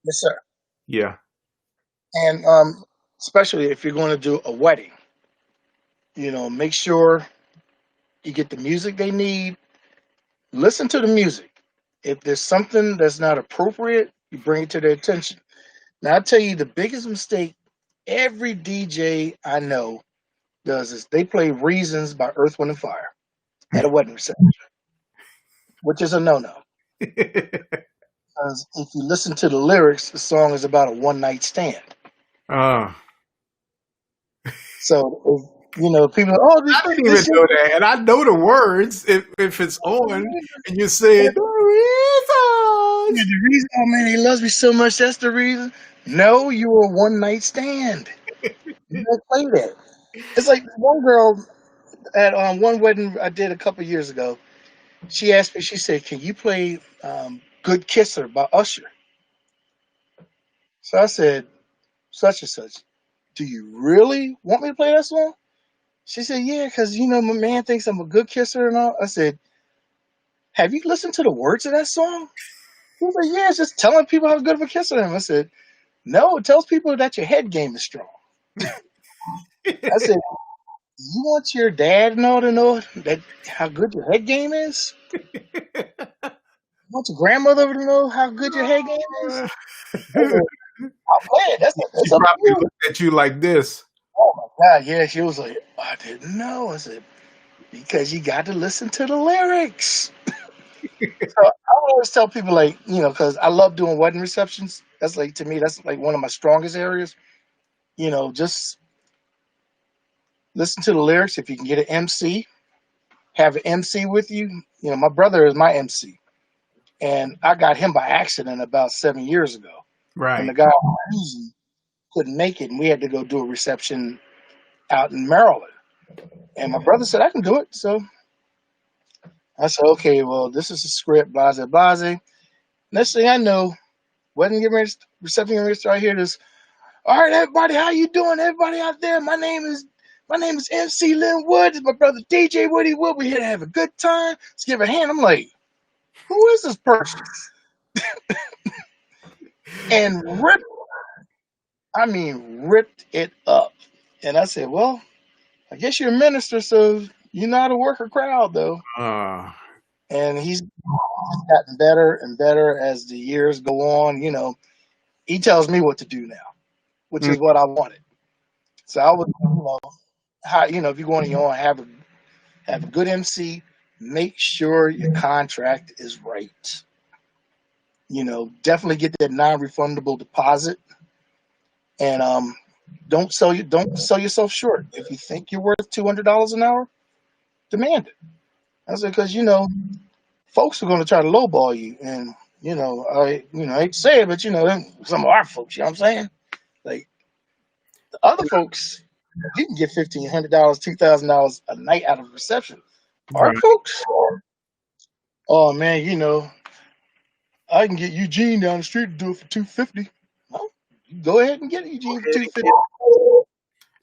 Yes, sir. Yeah. And especially if you're going to do a wedding, make sure you get the music they need. Listen to the music. If there's something that's not appropriate, you bring it to their attention. Now, I'll tell you the biggest mistake every DJ I know does is they play Reasons by Earth, Wind, and Fire at a wedding reception, which is a no-no. Because if you listen to the lyrics, the song is about a one-night stand. So, people, I didn't even know that. And I know the words if it's on and you say, the reason. The reason, oh man, he loves me so much, that's the reason. No, you were a one-night stand. You don't play that. It's like one girl at one wedding I did a couple years ago. She asked me, she said, can you play Good Kisser by Usher? So I said, such and such, do you really want me to play that song? She said, yeah, because, my man thinks I'm a good kisser and all. I said, have you listened to the words of that song? He was like, yeah, it's just telling people how good of a kisser I am. I said, no, it tells people that your head game is strong. I said, you want your dad and all to know that how good your head game is? You want your grandmother to know how good your head game is? I said, I'll play it. That's she probably looked at you like this. Oh my God, yeah. She was like, I didn't know. I said, because you got to listen to the lyrics. So I always tell people, because I love doing wedding receptions. That's to me, that's one of my strongest areas. Just listen to the lyrics. If you can get an MC, have an MC with you. My brother is my MC, and I got him by accident about 7 years ago. Right. And the guy couldn't make it, and we had to go do a reception out in Maryland. And my brother said, I can do it. So I said, okay, well, this is the script, blase, blase. Next thing I know, wedding reception right here. This, all right, everybody, how you doing? Everybody out there, my name is MC Lynn Woods. My brother DJ Woody Wood. We're here to have a good time. Let's give a hand. I'm like, who is this person? And ripped it up. And I said, well, I guess you're a minister, so you know how to work a crowd, though. And he's gotten better and better as the years go on. He tells me what to do now, which is what I wanted. So I would, if you're going on your own, have a good MC. Make sure your contract is right. Definitely get that non-refundable deposit, and don't sell yourself short. If you think you're worth $200 an hour, demand it. That's because folks are going to try to lowball you, and I hate to say it, but some of our folks, you know what I'm saying? Like the other folks, you can get $1,500, $2,000 a night out of reception. Our folks, oh man, I can get Eugene down the street to do it for $250. Well, go ahead and get Eugene for $250.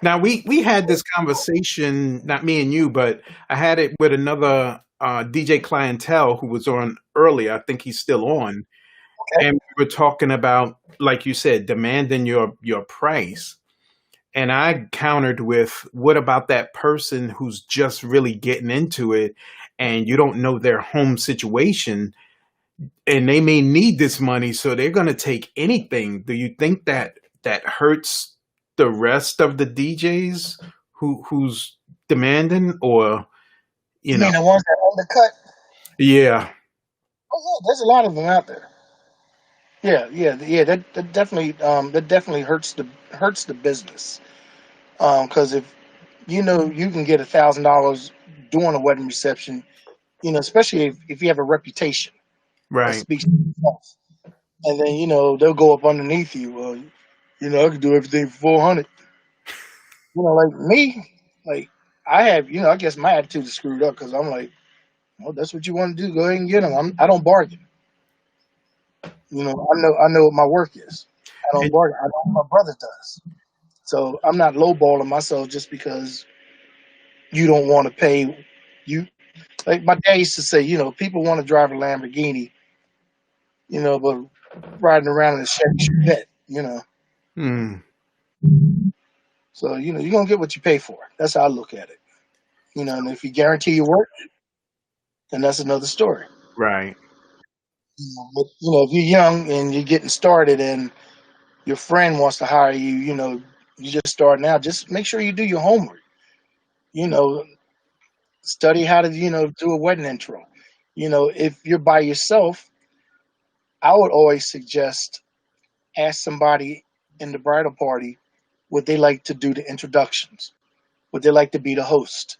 Now we had this conversation, not me and you, but I had it with another DJ clientele who was on earlier. I think he's still on, Okay. and we were talking about, like you said, demanding your price. And I countered with, what about that person who's just really getting into it and you don't know their home situation and they may need this money, so they're going to take anything. Do you think that that hurts the rest of the DJs who's demanding, or you You know? mean the ones that undercut? Yeah, Oh yeah, there's a lot of them out there. Yeah, yeah, yeah. That definitely hurts the business. Because if you know you can get $1,000 doing a wedding reception, especially if you have a reputation that right. speaks for itself, and then they'll go up underneath you. Well, I can do everything for 400. Like me, like I have, I guess my attitude is screwed up because I'm like, well, that's what you want to do. Go ahead and get them. I don't bargain. I know what my work is. I don't And, bargain. I know what my brother does. So I'm not lowballing myself just because you don't want to pay. You Like my dad used to say, people want to drive a Lamborghini, but riding around in a Chevy Chevette. hmm, So you're gonna get what you pay for. That's how I look at it. And if you guarantee your work, then that's another story. right. But if you're young and you're getting started and your friend wants to hire you, you just starting out, just make sure you do your homework. You know, study how to, do a wedding intro. If you're by yourself, I would always suggest ask somebody in the bridal party would they like to do the introductions? Would they like to be the host?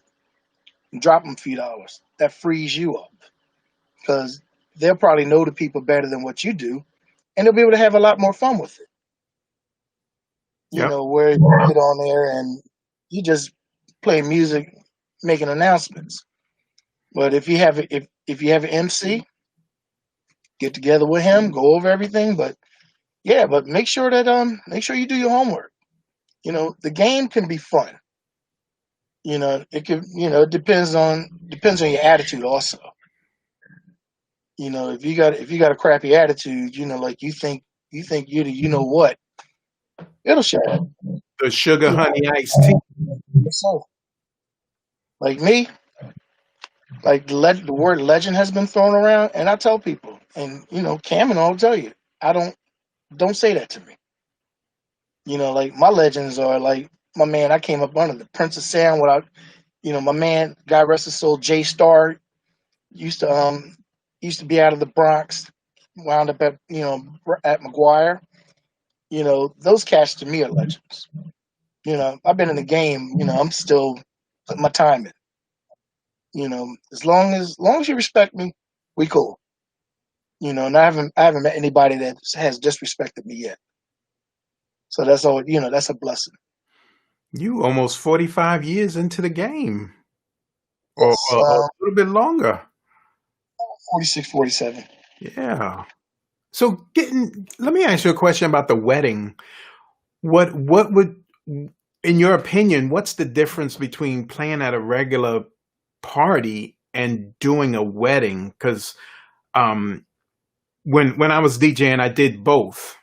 Drop them a few dollars. That frees you up because they'll probably know the people better than what you do, and they'll be able to have a lot more fun with it. Yep. Where you get on there and you just play music, making announcements. But if you have an MC, get together with him, go over everything. But yeah, but make sure you do your homework. The game can be fun. It could it depends on your attitude also. If you got a crappy attitude, like you think you what, it'll show up. The sugar You honey iced tea. so like me, like the word legend has been thrown around, and I tell people, and Cam and I'll tell you, I don't say that to me. Like my legends are like my man. I came up under the Prince of Sound without, my man, God rest his soul, Jay Star used to used to be out of the Bronx, wound up at McGuire. Those cats to me are legends. I've been in the game. I'm still putting my time in. As long as you respect me, we cool. And I haven't met anybody that has disrespected me yet. So that's all. That's a blessing. You almost 45 years into the game, Yes, or a little bit longer. 46, 47. Yeah. So, let me ask you a question about the wedding. What would, in your opinion, what's the difference between playing at a regular party and doing a wedding? Because um, when I was DJing, I did both,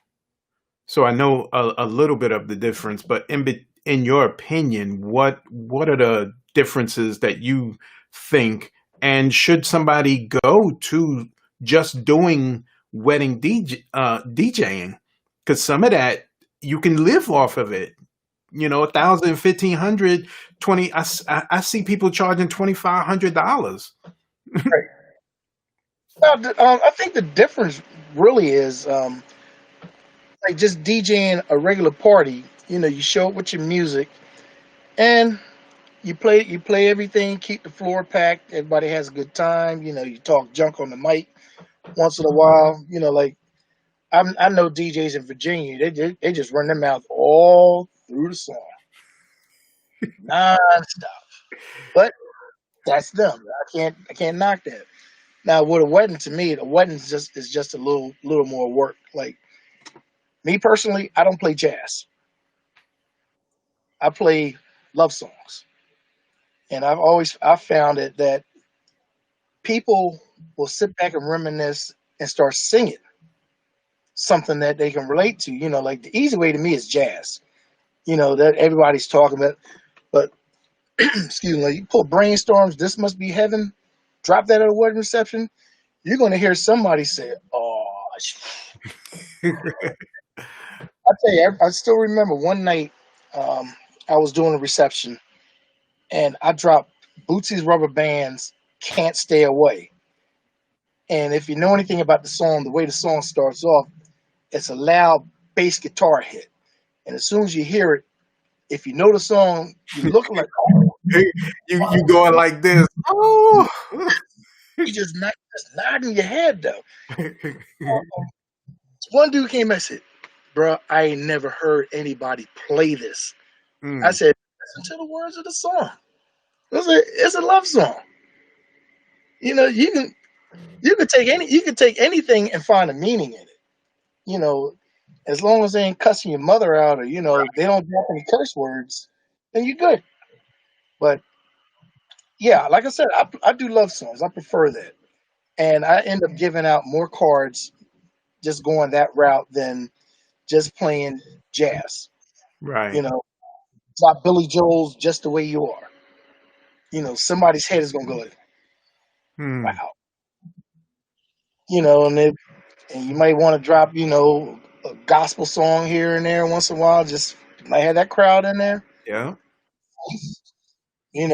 so I know a little bit of the difference. But in your opinion, what are the differences that you think? And should somebody go to just doing wedding DJing? Because some of that you can live off of it. 1,000, 1,500, 20. I see people charging $2,500. Right. I think the difference really is like just DJing a regular party. You show up with your music and you play everything, keep the floor packed, everybody has a good time. You talk junk on the mic once in a while. Like I know DJs in Virginia, they just run their mouth all through the song, non-stop. But that's them. I can't knock that. Now with a wedding, to me, the wedding is just a little more work. Like me personally, I don't play jazz. I play love songs, and I've found it that people will sit back and reminisce and start singing something that they can relate to. Like the easy way to me is jazz. That everybody's talking about, but excuse me, like you pull brainstorms. This must be heaven. Drop that at a wedding reception. You're going to hear somebody say, "Oh." I tell you, I still remember one night I was doing a reception and I dropped Bootsy's Rubber Bands "Can't Stay Away." And if you know anything about the song, the way the song starts off, it's a loud bass guitar hit. And as soon as you hear it, if you know the song, you look like, oh, you going like this? Oh. you just nodding your head though. One dude came and said, "Bro, I ain't never heard anybody play this." I Mm, said, "Listen to the words of the song. It's a love song. You know, you can take anything and find a meaning in it. You know, as long as they ain't cussing your mother out or they don't drop any curse words, then you're good." But yeah, like I said, I do love songs. I prefer that, and I end up giving out more cards just going that route than just playing jazz. You right. know, drop Billy Joel's "Just the Way You Are." Somebody's head is gonna go like, Hmm. wow. And you might want to drop, a gospel song here and there once in a while. Just might have that crowd in there, Yeah.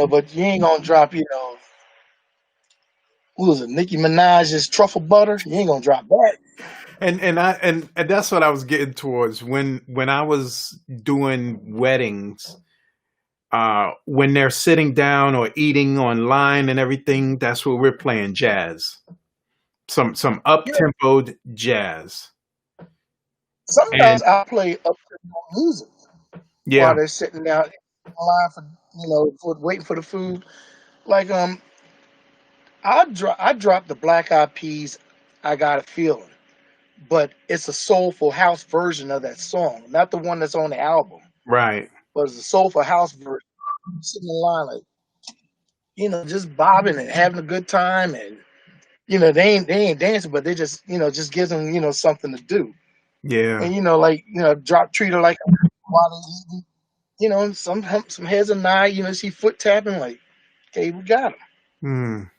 But you ain't gonna drop, who was it, Nicki Minaj's "Truffle Butter." You ain't gonna drop that. And that's what I was getting towards when I was doing weddings. When they're sitting down or eating online and everything, that's what we're playing jazz. Some up Yeah, tempoed jazz. And sometimes I play up music while yeah, they're sitting down in line for waiting for the food. Like I dropped the Black Eyed Peas "I Got a Feeling," but it's a soulful house version of that song, not the one that's on the album, right. but it's a soulful house version. I'm sitting in line like, just bobbing and having a good time, and they ain't dancing, but they just gives them something to do, Yeah. and drop treat her like while they eating, and some heads a nod, see foot tapping like, okay, we got them,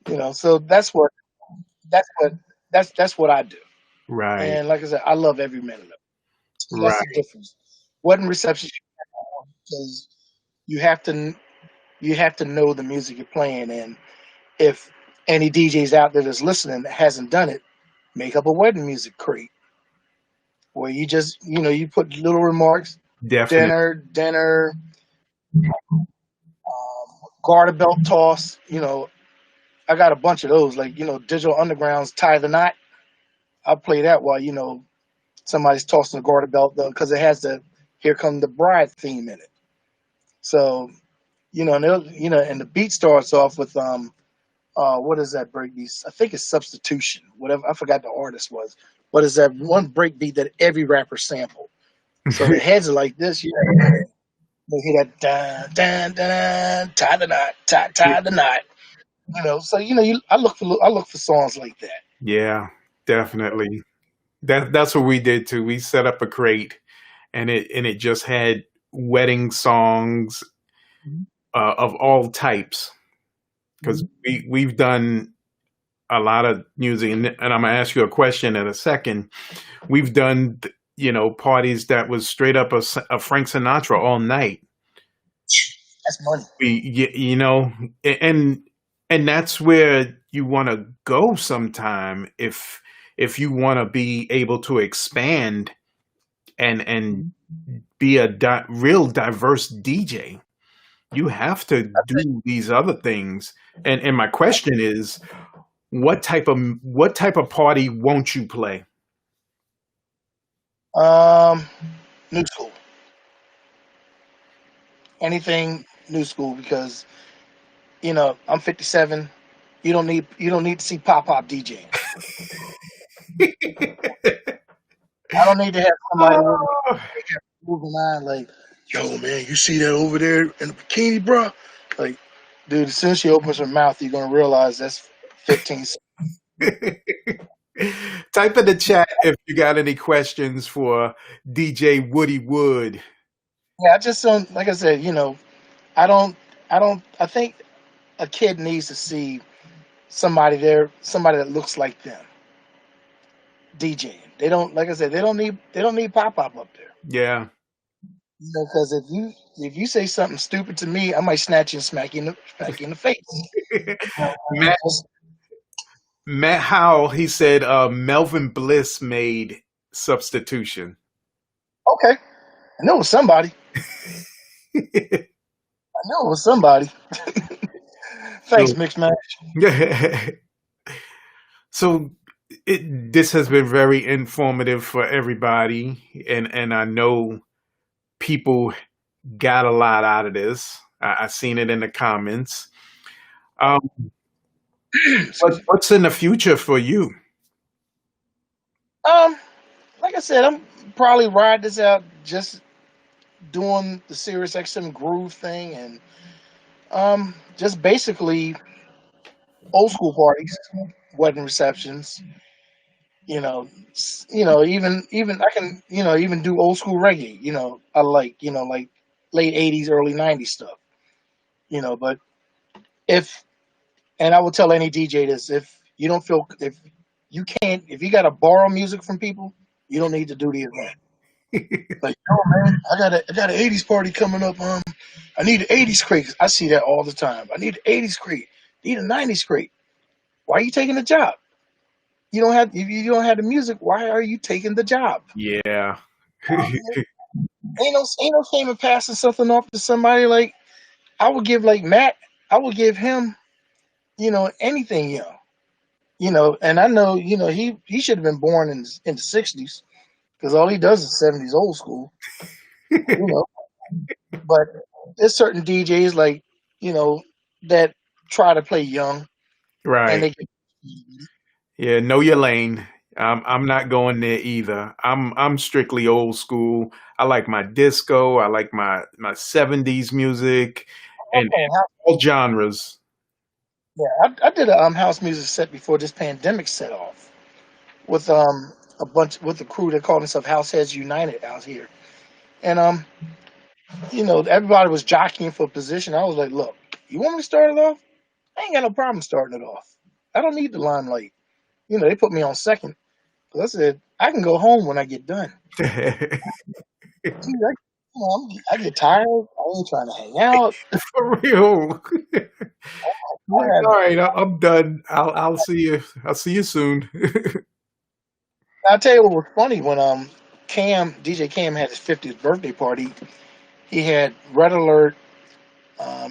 Hmm. so that's what that's what I do. Right. And like I said, I love every minute of it. So that's the Right. difference. Wedding receptions, because you have to you have to know the music you're playing, and if any DJs out there that's listening that hasn't done it, make up a wedding music crate where you just you put little remarks, Definitely. dinner, garter belt toss. I got a bunch of those, like Digital Underground's "Tie the Knot." I'll play that while somebody's tossing a garter belt though, because it has the "Here Come the Bride" theme in it. So and the beat starts off with what is that breakbeat? I think it's "Substitution." Whatever, I forgot the artist was, but it's that one breakbeat that every rapper sampled. So the heads are like this. You hear that dun dun dun, tie the knot, tie the knot. So I look for songs like that. Yeah, definitely. That's what we did too. We set up a crate and it just had wedding songs of all types because Mhm. we've done a lot of music and I'm gonna ask you a question in a second. We've done parties that was straight up a Frank Sinatra all night. That's money. And that's where you want to go sometime if you want to be able to expand and be a real diverse DJ. You have to do these other things. And my question is, what type of party won't you play? Um, New school. Anything new school, because I'm 57. You don't need to see pop DJing. I don't need to have somebody with Oh. moving on like, yo man, you see that over there in the bikini, bro? Like, dude, as soon as she opens her mouth, you're gonna realize that's 15. Type in the chat if you got any questions for DJ Woody Wood. Yeah, I just don't like I said, I don't I think a kid needs to see somebody that looks like them DJing. They don't like I said, they don't need pop up there. Yeah. Because if you say something stupid to me, I might snatch you and smack you in the face. Matt Just, Matt Howell, he said Melvin Bliss made substitution. okay, I know it was somebody. I know it was somebody. Thanks, so, Mix Match. so this has been very informative for everybody, and I know people got a lot out of this. I seen it in the comments. Um, Excuse me. what's in the future for you? Um, like I said, I'm probably ride this out just doing the Sirius XM Groove thing and just basically old school parties, wedding receptions. Even I can even do old school reggae. I like late '80s, early '90s stuff. But if and I will tell any DJ this: if you can't if you got to borrow music from people, you don't need to do the event. Like, yo, man, I got an '80s party coming up. I need an '80s crate. I see that all the time. I need an '80s crate. Need a '90s crate. Why are you taking the job? You don't have if you don't have the music. Why are you taking the job? Yeah. Ain't no shame in passing something off to somebody. Like I would give like Matt. I would give him anything. And I know he should have been born in the '60s because all he does is '70s old school. You know, but there's certain DJs like you know that try to play young and Right. they get Yeah, know your lane. I'm not going there either. I'm strictly old school. I like my disco. I like my 70s music and playing house. all genres. Yeah, I did a house music set before this pandemic set off with a bunch with the crew that called themselves House Heads United out here, and everybody was jockeying for position. I was like, look, you want me to start it off? I ain't got no problem starting it off. I don't need the limelight. They put me on second. 'Cause I said I can go home when I get done. Dude, I get tired. I ain't trying to hang out. For real. I Like, had, all right, I'm done. I'll see you. I'll see you soon. I'll tell you what was funny when DJ Cam had his 50th birthday party. He had Red Alert,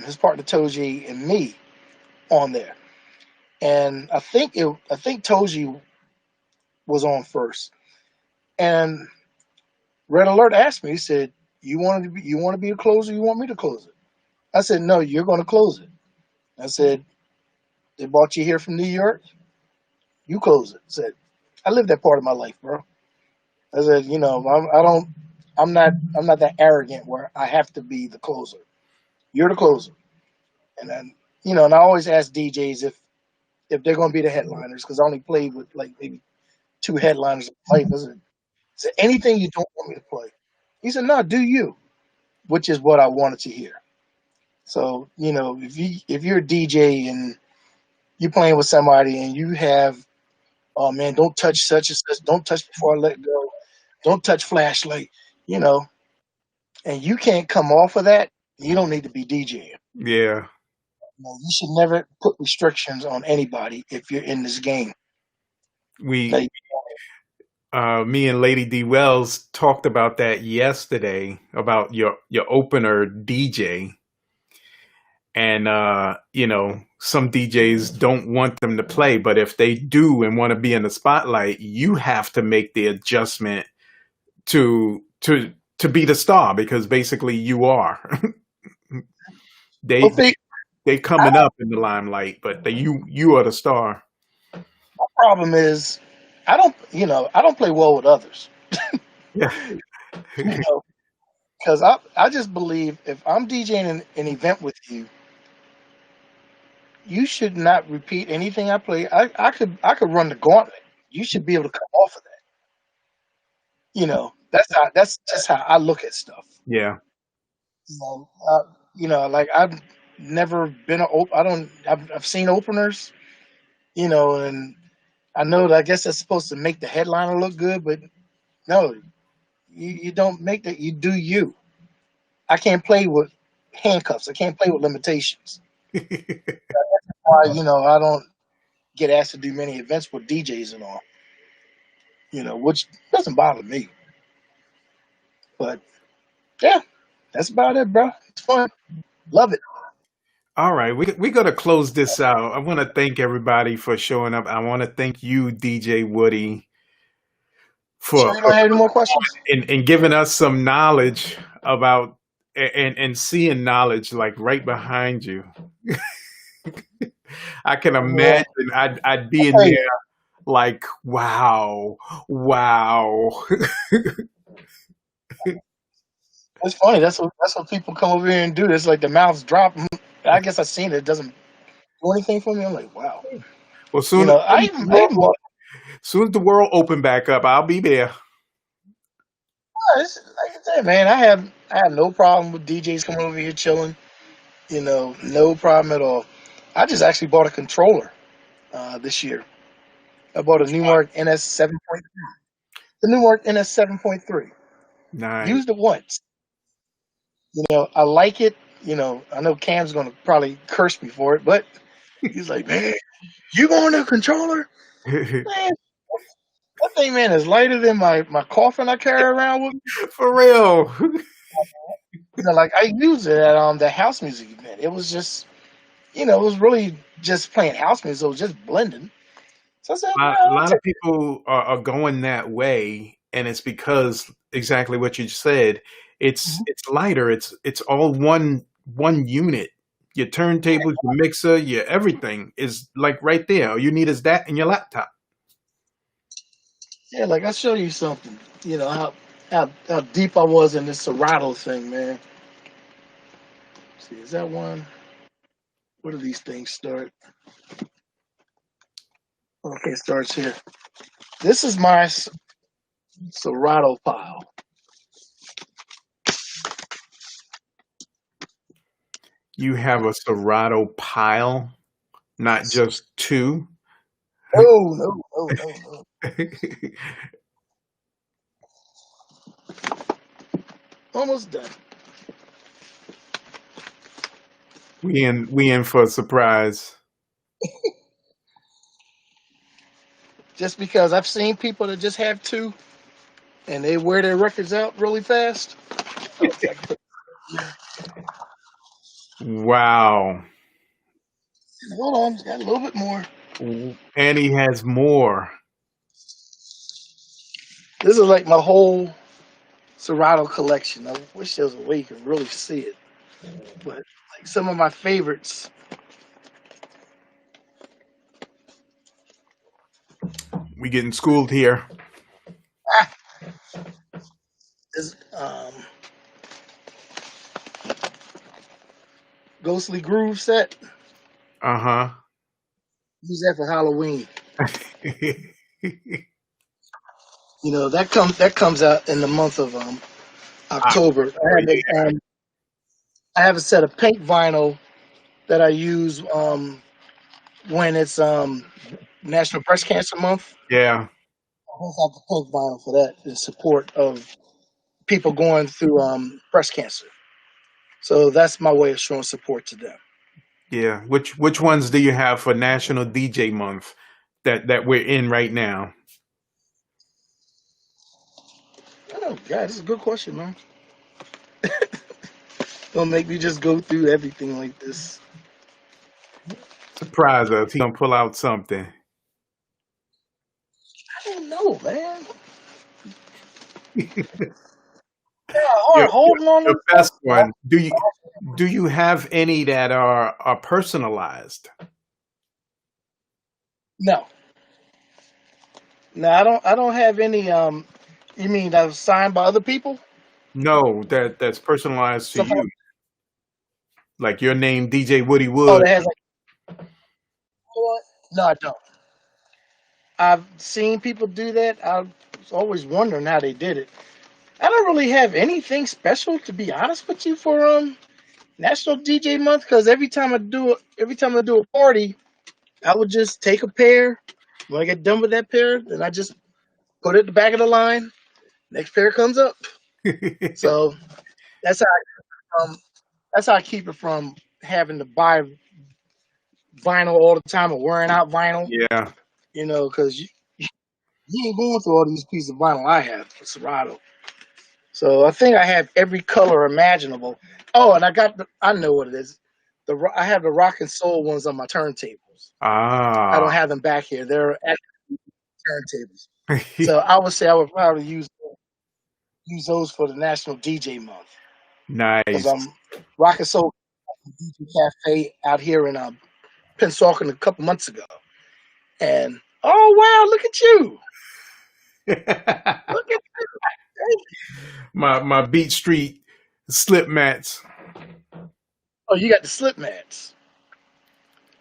his partner Toji, and me on there. And I think Toji was on first. And Red Alert asked me. He said, "You want to be a closer? You want me to close it?" I said, "No, you're going to close it." I said, "They brought you here from New York. You close it." I said, "I live that part of my life, bro." I said, I don't, I'm not that arrogant where I have to be the closer. You're the closer." And then, and I always ask DJs if they're going to be the headliners because I only played with like maybe two headliners in my life. I said, "Is there anything you don't want me to play?" He said, "No, do you," which is what I wanted to hear. So, if you're a DJ and you're playing with somebody and you have, oh man, don't touch such and such, don't touch before I let go, don't touch flashlight, you know, and you can't come off of that, you don't need to be DJing. Yeah. You should never put restrictions on anybody if you're in this game. We Like, me and Lady D Wells talked about that yesterday about your opener DJ. And some DJs don't want them to play, but if they do and want to be in the spotlight, you have to make the adjustment to to be the star because basically you are. well, they see, they coming up in the limelight, but you are the star. my problem is I don't play well with others. Yeah. You know, because I just believe if I'm DJing an event with you, you should not repeat anything I play. I could run the gauntlet. you should be able to come off of that. That's just how I look at stuff. Yeah. You know, like I've never been I don't. I've seen openers. And I know that I guess that's supposed to make the headliner look good, but no, you don't make that. You do you. I can't play with handcuffs. I can't play with limitations. Why, I don't get asked to do many events with DJs and all. Which doesn't bother me. But yeah, that's about it, bro. It's fun. Love it. All right, we got to close this out. I want to thank everybody for showing up. I want to thank you, DJ Woody, Sure, you don't have any more questions? in giving us some knowledge about and seeing knowledge like right behind you. I can Yeah. imagine I'd be in Hey, there like, wow, wow. it's funny. That's what people come over here and do. It's like the mouths drop. I guess I've seen it. It doesn't do anything for me. I'm like, wow. Well, soon, soon as the world open back up, I'll be there. Like I said, man, I have no problem with DJs coming over here chilling. No problem at all. I just actually bought a controller this year. I bought a Newmark NS 7.3. The Newmark NS 7.3. Nice. Used it once. I like it. I know Cam's gonna probably curse me for it, but he's like, man, you going to a controller? Man, that thing, man, is lighter than my coffin I carry around with me. For real. Like I used it at the house music event. It was just, it was really just playing house music. So it was just blending. So I said, A lot of people are going that way, and it's because exactly what you said. It's lighter. It's all one unit. Your turntable, your mixer, your everything is like right there. All you need is that and your laptop. yeah, like I'll show you something. How deep I was in this Serato thing, man. See, is that one? Where do these things start? Okay, it starts here. This is my Serato pile. You have a Serato pile, not just two. No. Almost done. We in for a surprise. Just because I've seen people that just have two, and they wear their records out really fast. Wow. Hold on, got a little bit more. And he has more. This is like my whole Serato collection. I wish there was a way you could really see it. But like some of my favorites. We getting schooled here. Is Ghostly Groove set. Uh-huh. Use that for Halloween. That comes out in the month of October. I have a set of pink vinyl that I use when it's National Breast Cancer Month. Yeah. I always have the pink vinyl for that in support of people going through breast cancer. So that's my way of showing support to them. Yeah. Which ones do you have for National DJ Month that we're in right now? Oh, God, this is a good question, man. Don't make me just go through everything like this. Surprise us. He gonna pull out something. I don't know, man. Your, Holding on your to best one. Do you have any that are personalized? No. No, I don't have any you mean that was signed by other people? No, that's personalized to Somebody, you. Like your name, DJ Woody oh, Wood. that has like, you know what? No, I don't. I've seen people do that. I was always wondering how they did it. I don't really have anything special, to be honest with you, for National DJ Month, because every time I do a party, I would just take a pair. When I get done with that pair, then I just put it at the back of the line. Next pair comes up. So that's that's how I keep it from having to buy vinyl all the time or wearing out vinyl. Yeah. Because you ain't going through all these pieces of vinyl I have for Serato. So I think I have every color imaginable. Oh, and I know what it is. I have the rock and soul ones on my turntables. I don't Ah. have them back here. They're actually turntables. So I would say I would probably use those for the National DJ Month, because Nice. I'm rock and soul DJ Cafe out here in Pensauken a couple months ago, and oh wow, look at you! Look at you! My Beat Street slip mats. Oh, you got the slip mats.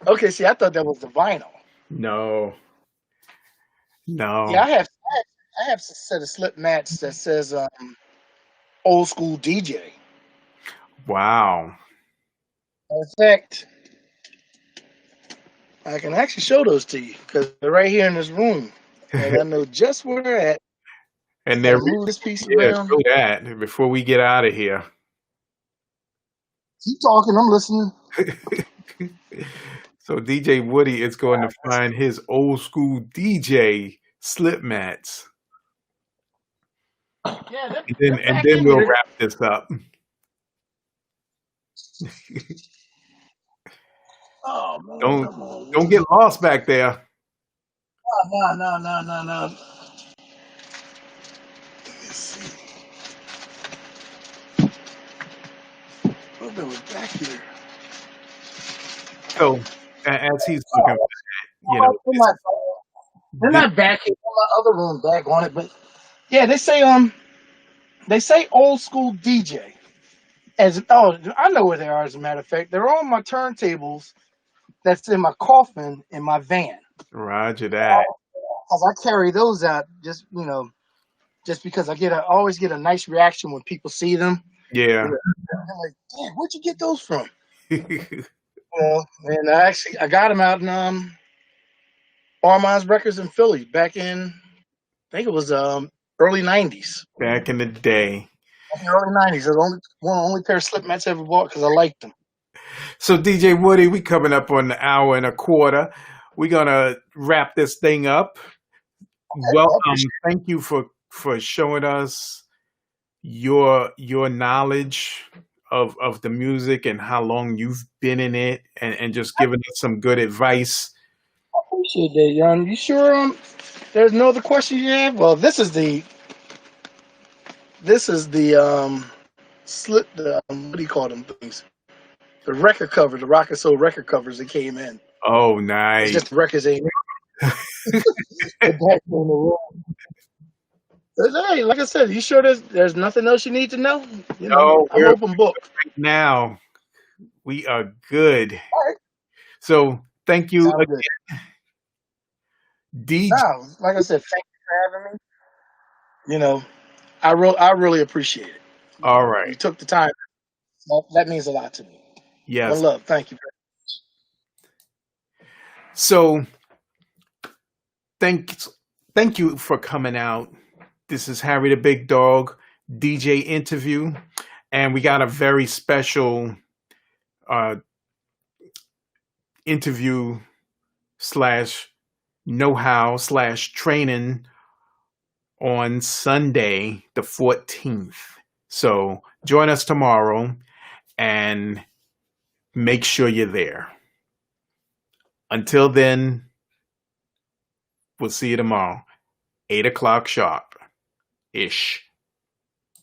Okay, see, I thought that was the vinyl. No. Yeah, No. I have a set of slip mats that says old school DJ. Wow. In fact, I can actually show those to you because they're right here in this room, and I know just where they're at. And Gotta there, move this piece yeah, around. show that before we get out of here. Keep talking. I'm listening. So DJ Woody is going to find his old school DJ slip mats. Yeah, And they're and back then in we'll here. wrap this up. Oh man, Don't come on. don't get lost back there. No. Let me see. Oh, they was back here. So as he's looking for that, you know, Oh, they're this, not back here. In my other room back on it, but yeah, they say old school DJ. I know where they are. As a matter of fact, they're on my turntables. That's in my coffin in my van. Roger that. Cause I carry those out just because I always get a nice reaction when people see them. Yeah. They're like, "Damn, where'd you get those from?" And I got them out in Armand's Records in Philly back in, I think it was early '90s. Back in the day. Back in the early '90s, the only pair of slip mats I ever bought because I liked them. So DJ Woody, we coming up on the hour and a quarter. We're gonna wrap this thing up. Welcome. Thank you for showing us your knowledge of the music and how long you've been in it, and just giving us some good advice. I appreciate that, Jan. You sure there's no other question you have? Well, this is the slip the what do you call them things? The record cover, the Rock and Soul record covers that came in. Oh, It's nice. just the records ain't the back in the room. Hey, like I said, you sure there's nothing else you need to know? No, I'm open book. now we are good. All right. So thank you Sounds good. again, DJ. No, like I said, thank you for having me. I really appreciate it. All You right. took the time. That means a lot to me. Yes. One love. Thank you. So thank you for coming out. This is Harry the Big Dog DJ interview, and we got a very special interview slash know-how slash training on Sunday the 14th. So join us tomorrow and make sure you're there. Until then, we'll see you tomorrow, 8 o'clock sharp ish.